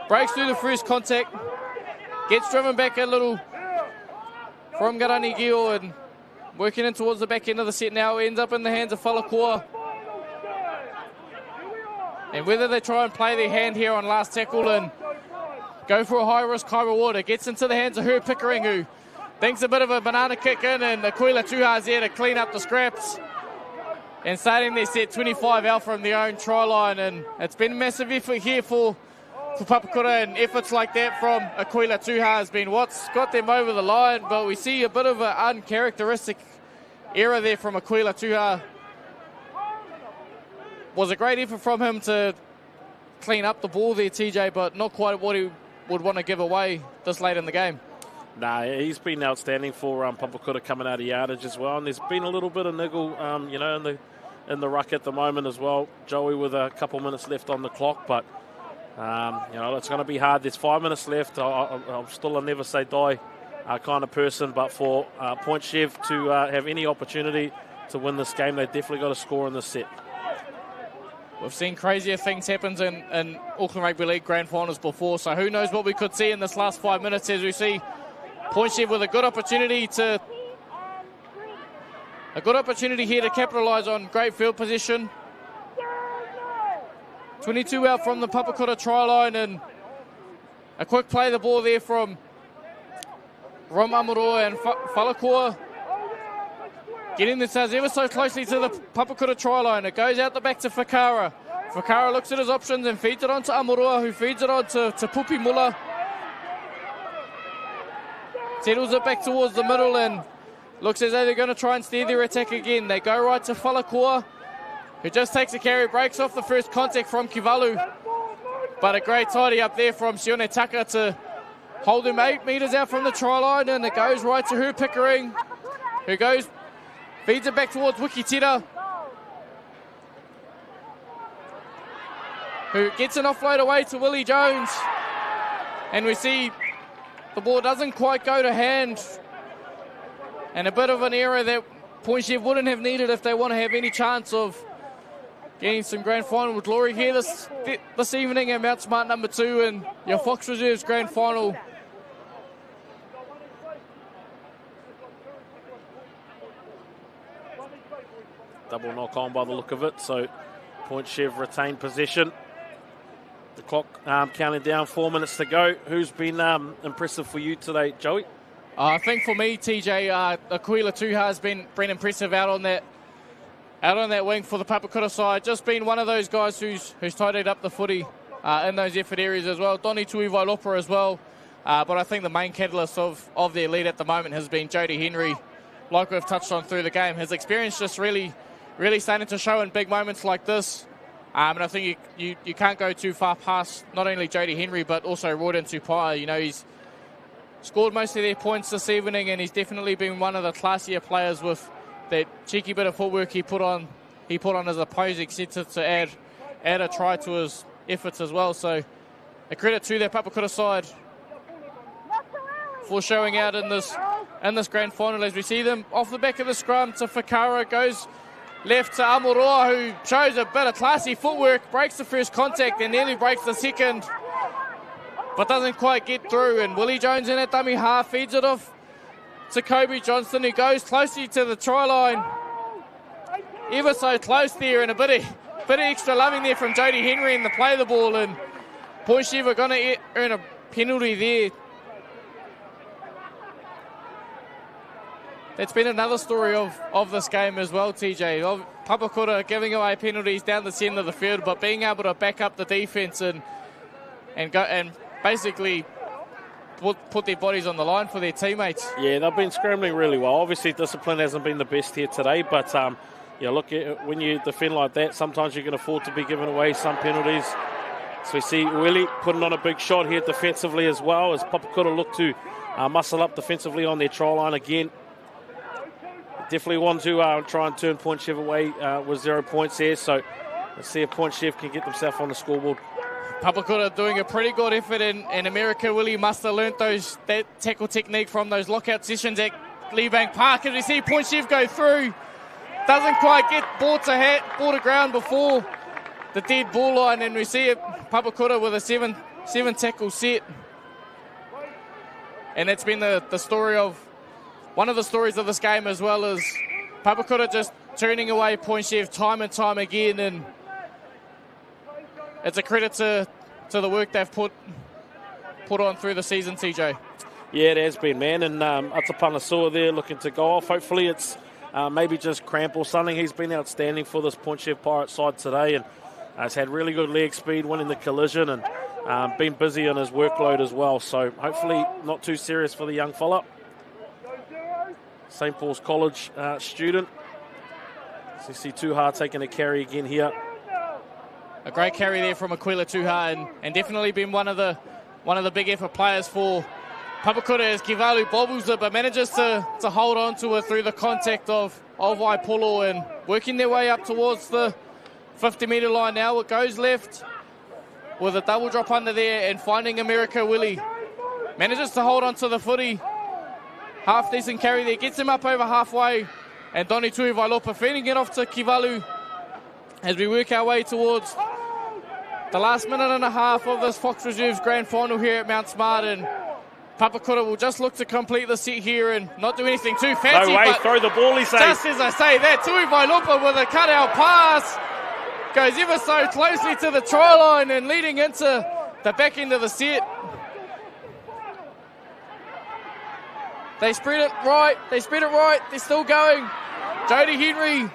A: breaks through the first contact, gets driven back a little from Garani Gio, and working in towards the back end of the set now, ends up in the hands of Papakura. And whether they try and play their hand here on last tackle and go for a high risk, high reward, it gets into the hands of Herb Pickering, who thinks a bit of a banana kick in, and Aquila Tuha's there to clean up the scraps. And starting their set 25 out from their own try line, and it's been a massive effort here for Papakura, and efforts like that from Aquila Tuha has been what's got them over the line. But we see a bit of an uncharacteristic error there from Aquila Tuha. Was a great effort from him to clean up the ball there, TJ, but not quite what he would want to give away this late in the game.
B: Nah, he's been outstanding for Papakura coming out of yardage as well, and there's been a little bit of niggle, you know, in the ruck at the moment as well. Joey with a couple minutes left on the clock, but you know, it's going to be hard. There's 5 minutes left. I'm still a never say die kind of person, but for Point Chev to have any opportunity to win this game, they definitely got to score in this set.
A: We've seen crazier things happen in Auckland Rugby League grand finals before, so who knows what we could see in this last 5 minutes as we see Point Chev with a good opportunity here to capitalise on great field position. 22 out from the Papakura try line, and a quick play the ball there from Amuroa and Falakua. Getting this ever so closely to the Papakura try line. It goes out the back to Whakara. Whakara looks at his options and feeds it on to Amuroa, who feeds it on to Pupi Muller. Settles it back towards the middle and looks as though they're going to try and steer their attack again. They go right to Falakua, who just takes a carry, breaks off the first contact from Kivalu. But a great tidy up there from Sione Taka to hold him 8 metres out from the try line, and it goes right to Herb Pickering, who feeds it back towards Wikitira, who gets an offload away to Willie Jones. And we see the ball doesn't quite go to hand, and a bit of an error that Point Chev wouldn't have needed if they want to have any chance of getting some grand final glory here this evening at Mount Smart number 2 and your Fox Reserves grand final.
B: Double knock on by the look of it, so Point Chev retain possession. The clock counting down, 4 minutes to go. Who's been impressive for you today, Joey?
A: I think for me, TJ, Aquila Tuha has been impressive out on that wing for the Papakura side. Just been one of those guys who's tidied up the footy in those effort areas as well. Doni Tuivailopa as well. But I think the main catalyst of their lead at the moment has been Jody Henry, like we've touched on through the game. His experience just really starting to show in big moments like this. And I think you can't go too far past not only Jody Henry, but also Royden Tupaia. You know, he's scored most of their points this evening, and he's definitely been one of the classier players with that cheeky bit of footwork he put on his opposing centre to add a try to his efforts as well. So a credit to their Papakura side for showing out in this grand final as we see them off the back of the scrum to Whakara, goes left to Amuroa, who shows a bit of classy footwork, breaks the first contact and nearly breaks the second, but doesn't quite get through. And Willie Jones in at dummy half feeds it off to Kobe Johnston, who goes closely to the try line, ever so close there, and a bit of extra loving there from Jody Henry in the play of the ball, and Point Chev are going to earn a penalty there. That's been another story of this game as well, TJ. Of Papakura giving away penalties down the centre of the field, but being able to back up the defence and basically put their bodies on the line for their teammates.
B: Yeah, they've been scrambling really well. Obviously, discipline hasn't been the best here today, but look, when you defend like that, sometimes you can afford to be giving away some penalties. So we see Willie putting on a big shot here defensively as well, as Papakura look to muscle up defensively on their try line again. Definitely want to try and turn Point Chev away with 0 points here, so let's see if Point Chev can get themselves on the scoreboard.
A: Papakura doing a pretty good effort in America. Willie must have learnt that tackle technique from those lockout sessions at Leebank Park. As we see Point Chev go through, doesn't quite get ball to ground before the dead ball line, and we see it Papakura with a seven tackle set. And that's been the story of one of the stories of this game, as well as Papakura just turning away Point Chev time and time again, and it's a credit to the work they've put on through the season, TJ.
B: Yeah, it has been, man. And Atapanasua there looking to go off. Hopefully it's maybe just cramp or something. He's been outstanding for this Point Chev Pirates side today, and has had really good leg speed, winning the collision, and been busy on his workload as well. So hopefully not too serious for the young fella. St. Paul's College student. So you see Tuha taking a carry again here.
A: A great carry there from Aquila Tuha, and definitely been one of the big effort players for Papakura, as Kivalu bobbles it but manages to hold on to it through the contact of Waipolo, and working their way up towards the 50-metre line now. It goes left with a double drop under there, and finding America Willie. Manages to hold on to the footy. Half decent carry there, gets him up over halfway, and Doni Tuivailopa feeding it off to Kivalu as we work our way towards the last minute and a half of this Fox Reserves Grand Final here at Mount Smart, and Papakura will just look to complete the set here and not do anything too fancy.
B: No way, throw the ball, he says.
A: Just as I say that, Tuivailopa with a cut-out pass goes ever so closely to the try line and leading into the back end of the set. They spread it right, they're still going. Jody Henry,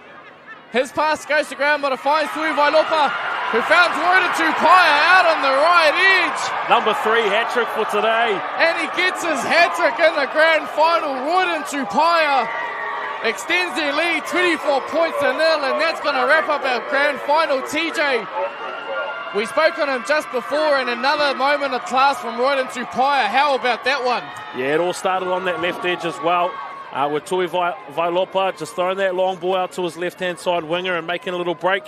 A: his pass goes to ground, but it finds Tuivailopa, who found Royden Tupaia out on the right edge.
B: Number 3 hat-trick for today.
A: And he gets his hat-trick in the grand final. Royden Tupaia extends their lead 24 points to nil, and that's going to wrap up our grand final. TJ, we spoke on him just before, and another moment of class from Royden Tupaia. How about that one?
B: Yeah, it all started on that left edge as well, with Tuivailopa just throwing that long ball out to his left-hand side winger and making a little break.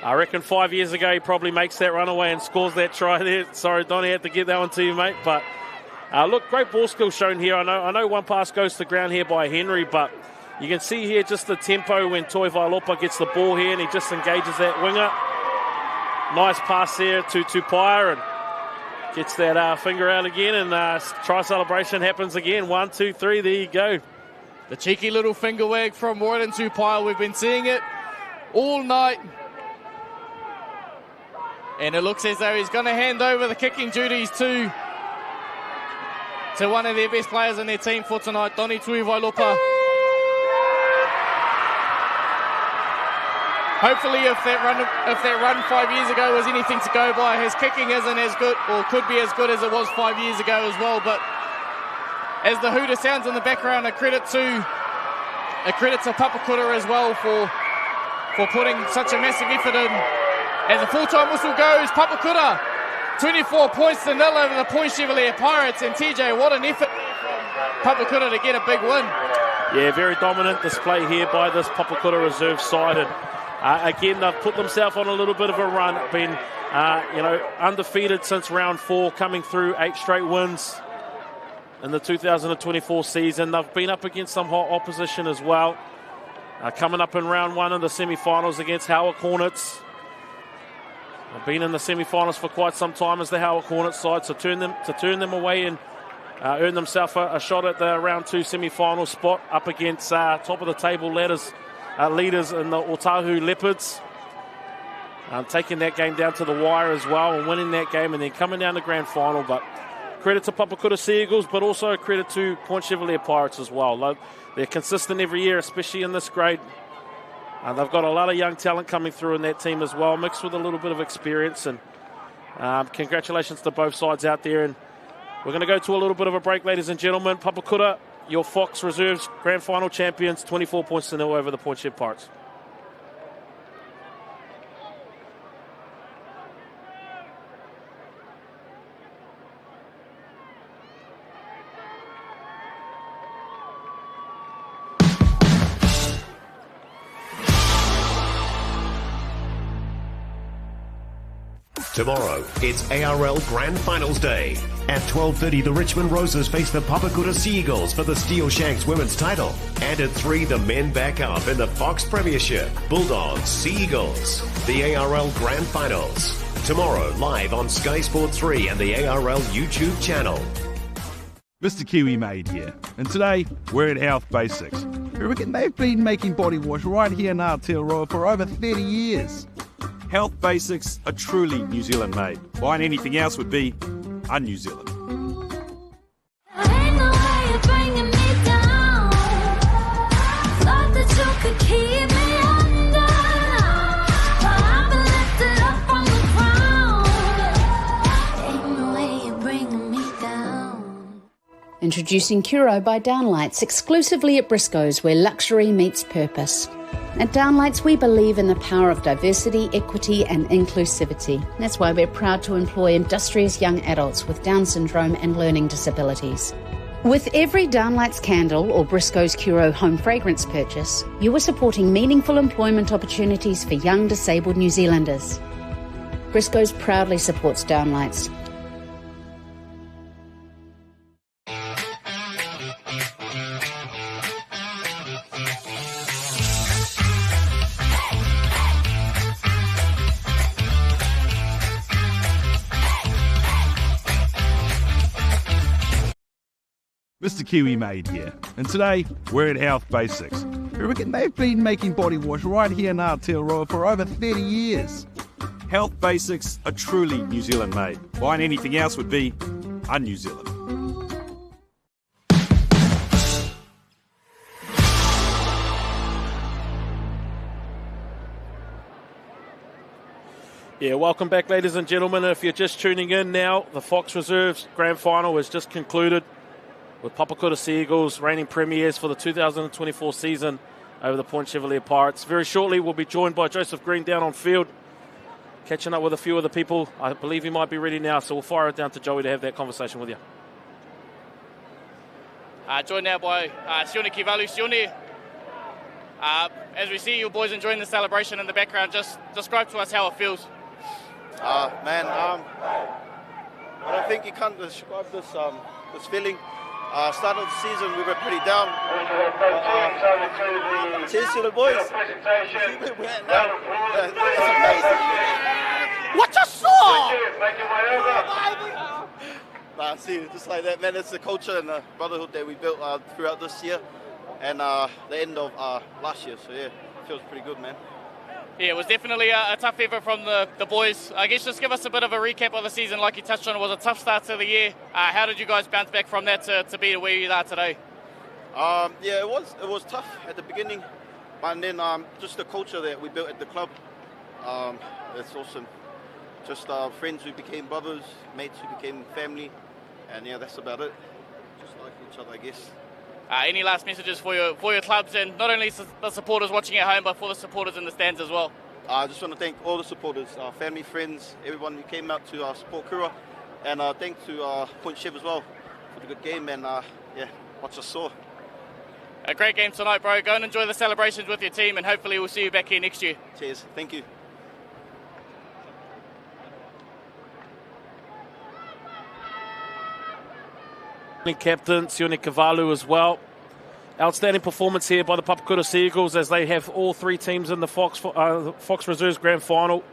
B: I reckon 5 years ago he probably makes that runaway and scores that try there. Sorry, Donnie, had to get that one to you, mate. But look, great ball skill shown here. I know one pass goes to ground here by Henry, but you can see here just the tempo when Tuivailopa gets the ball here and he just engages that winger. Nice pass there to Tupaia and gets that finger out again, and try celebration happens again. 1, 2, 3, there you go.
A: The cheeky little finger wag from Royden Tupaia. We've been seeing it all night. And it looks as though he's going to hand over the kicking duties to one of their best players in their team for tonight, Doni Tuivailopa. Hopefully, if that run 5 years ago was anything to go by, his kicking isn't as good, or could be as good as it was 5 years ago as well. But as the hooter sounds in the background, a credit to Papakura as well for putting such a massive effort in. As the full-time whistle goes, Papakura, 24 points to nil over the Point Chevalier Pirates. And TJ, what an effort from Papakura to get a big win.
B: Yeah, very dominant display here by this Papakura reserve side. And again, they've put themselves on a little bit of a run. Been, undefeated since round 4, coming through 8 straight wins in the 2024 season. They've been up against some hot opposition as well. Coming up in round 1 in the semi-finals against Howard Hornets. They've been in the semi-finals for quite some time as the Howard Hornets side, so turn them away and earn themselves a shot at the round 2 semi-final spot up against top of the table leaders in the Otahu Leopards. Taking that game down to the wire as well and winning that game and then coming down to grand final. But credit to Papakura Sea Eagles, but also credit to Point Chevalier Pirates as well. They're consistent every year, especially in this grade. They've got a lot of young talent coming through in that team as well, mixed with a little bit of experience. And congratulations to both sides out there. And We're going to go to a little bit of a break, ladies and gentlemen. Papakura, your Fox Reserves Grand Final champions, 24 points to 0 over the Point Chev Pirates.
I: Tomorrow, it's ARL Grand Finals Day. At 12:30, the Richmond Roses face the Papakura Sea Eagles for the Steel Shanks women's title. And at 3, the men back up in the Fox Premiership. Bulldogs, Sea Eagles. The ARL Grand Finals. Tomorrow, live on Sky Sport 3 and the ARL YouTube channel.
E: Mr. Kiwi Made here, and today we're at Health Basics. We reckon they've been making body wash right here in Aotearoa for over 30 years.
F: Health Basics are truly New Zealand made. Buying anything else would be un-New Zealand.
H: Introducing Curo by Downlights, exclusively at Briscoe's, where luxury meets purpose. At Downlights, we believe in the power of diversity, equity and inclusivity. That's why we're proud to employ industrious young adults with Down syndrome and learning disabilities. With every Downlights candle or Briscoe's Curo home fragrance purchase, you are supporting meaningful employment opportunities for young disabled New Zealanders. Briscoe's proudly supports Downlights.
E: Mr. Kiwi Made here, and today we're at Health Basics. We reckon they've been making body wash right here in Aotearoa for over 30 years.
F: Health Basics are truly New Zealand made. Buying anything else would be un-New Zealand.
B: Yeah, welcome back, ladies and gentlemen. If you're just tuning in now, the Fox Reserves Grand Final has just concluded with Papakura Sea Eagles reigning premiers for the 2024 season over the Point Chevalier Pirates. Very shortly, we'll be joined by Joseph Green down on field, catching up with a few of the people. I believe he might be ready now, so we'll fire it down to Joey to have that conversation with you.
A: Joined now by Sione Kivalu. Sione, as we see you boys enjoying the celebration in the background, just describe to us how it feels.
M: I don't think you can describe this feeling. Start of the season, we were pretty down. Cheers to the boys. It's amazing.
A: What you saw?
M: See, just like that, man. It's the culture and the brotherhood that we built throughout this year and the end of last year. So yeah, it feels pretty good, man.
A: Yeah, it was definitely a tough effort from the boys. I guess just give us a bit of a recap of the season. Like you touched on, it was a tough start to the year. How did you guys bounce back from that to be where you are today?
M: Yeah, it was tough at the beginning, and then just the culture that we built at the club. It's awesome. Just friends who became brothers, mates who became family, and yeah, that's about it. Just like each other, I guess.
A: Any last messages for your clubs and not only the supporters watching at home, but for the supporters in the stands as well?
M: I just want to thank all the supporters, family, friends, everyone who came out to support Kura, and thanks to Point Chev as well for the good game and yeah, what you saw.
A: A great game tonight, bro. Go and enjoy the celebrations with your team, and hopefully we'll see you back here next year.
M: Cheers. Thank you.
B: Captain Sione Kivalu as well. Outstanding performance here by the Papakura Sea Eagles as they have all three teams in the Fox Reserves Grand Final.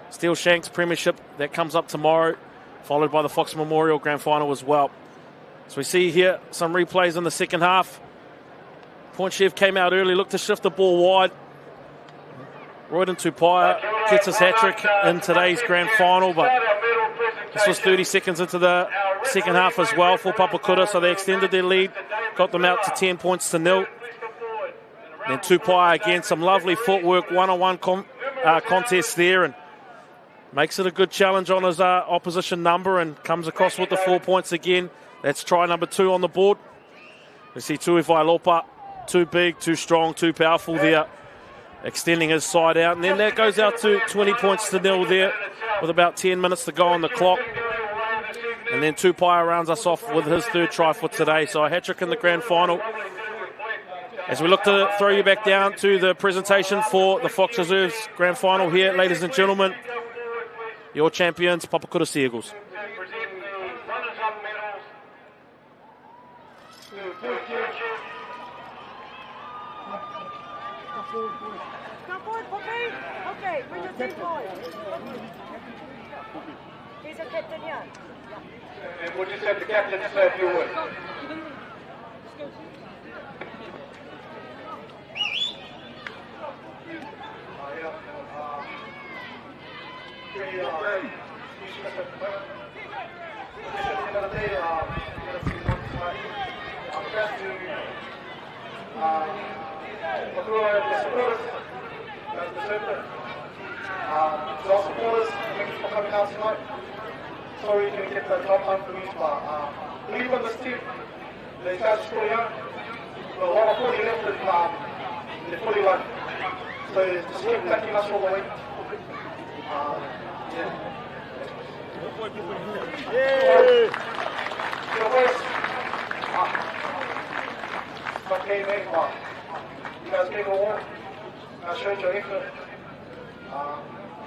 B: Steel Shanks Premiership that comes up tomorrow, followed by the Fox Memorial Grand Final as well. So we see here some replays in the second half. Point Chev came out early, looked to shift the ball wide. Royden Tupaia gets his hat-trick in today's Grand Final, but this was 30 seconds into the second half as well for Papakura, so they extended their lead, got them out to 10 points to 0. Then Tupaia again, some lovely footwork, one-on-one contest there, and Makes it a good challenge on his opposition number and comes across with the 4 points again. That's try number 2 on the board. We see Tui Vailopa, too big, too strong, too powerful there, extending his side out. And then that goes out to 20 points to 0 there with about 10 minutes to go on the clock. And then Tupaia rounds us off with his 3rd try for today. So a hat-trick in the grand final. As we look to throw you back down to the presentation for the Fox Reserves grand final here, ladies and gentlemen, your champions, Papakura Sea Eagles.
C: Okay, bring your team forward. He's a captain here.
N: And we'll just have the captain say a few words.
O: All supporters, thank you for coming out tonight. Sorry you didn't get the top time for me, but believe in this team. The guys are still young. We're a lot of 40 left in the 41. So just keep backing us all the way. Okay, mate. You guys gave a war. I showed your effort.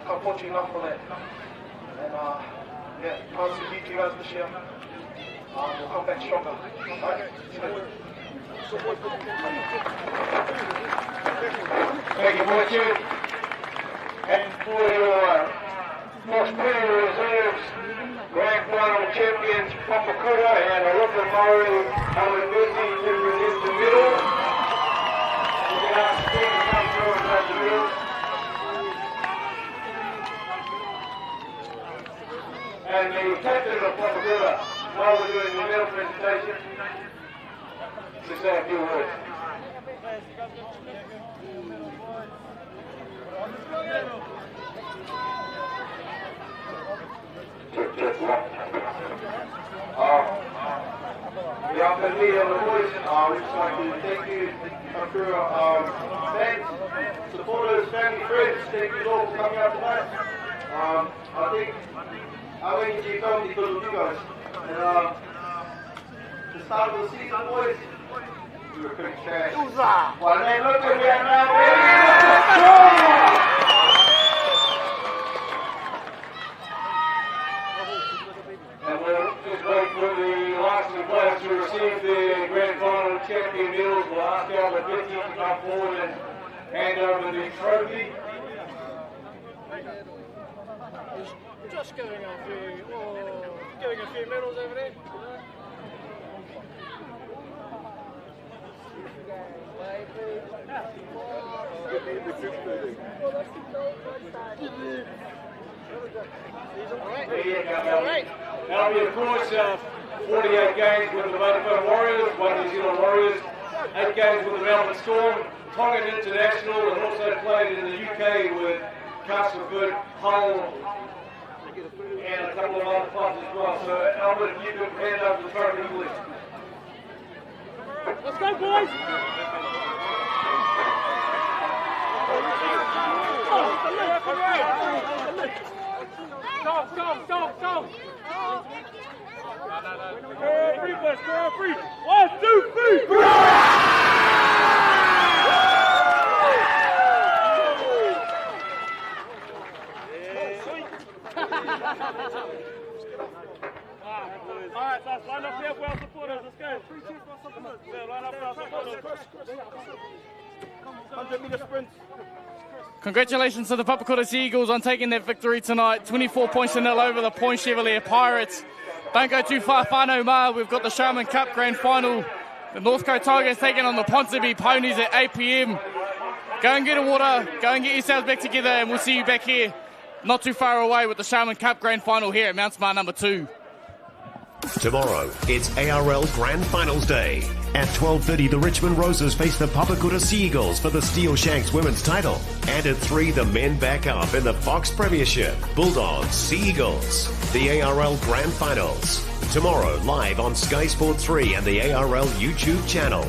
O: Can't fault you enough for that. And yeah, nice to meet you guys this year. We'll come back stronger. Right?
N: Thank you, Richard. And for your Australia Reserves Grand Final champions, Papakura and Aruka Murray, are busy to release the middle. You can ask Steve to come through and grab the middle. And the captain of Papakura, while we're doing the medal presentation, to say a few words. The Auckland media and the boys, we just like to thank you for fans, supporters, family, friends. Thank you all for coming out tonight. I think I went to come because of you guys. And the start of the season, boys, we were pretty trash. Well, then look at me now, baby. And we'll just wait for the last of the players to receive the grand final champion medals. We'll ask Albert Vicky to come forward and hand over the trophy.
C: Just giving a few medals over there.
N: That'll be, of course, 48 games with the Vodafone Warriors, 1 New Zealand Warriors, 8 games with the Melbourne Storm, Tongan International, and also played in the UK with Castleford, Hull, and a couple of other clubs as well. So, Albert, if you could hand over the trophy, please.
C: Let's go, boys! Go! Free, boys, free! 1, 2, 3! Alright, so line up here for our supporters. Let's go. 3 cheers for our supporters. Yeah, line up for our supporters. 100-meter sprints.
A: Congratulations to the Papakura Sea Eagles on taking that victory tonight. 24 points to 0 over the Point Chevalier Pirates. Don't go too far, whānau mā. We've got the Sharman Cup Grand Final. The Northcote Tigers taking on the Ponsonby Ponies at 8 p.m. Go and get a water. Go and get yourselves back together, and we'll see you back here not too far away with the Sharman Cup Grand Final here at Mount Smart number 2.
I: Tomorrow, it's ARL Grand Finals Day. At 12:30, the Richmond Roses face the Papakura Sea Eagles for the Steel Shanks women's title. And at 3, the men back up in the Fox Premiership. Bulldogs, Sea Eagles. The ARL Grand Finals. Tomorrow, live on Sky Sport 3 and the ARL YouTube channel.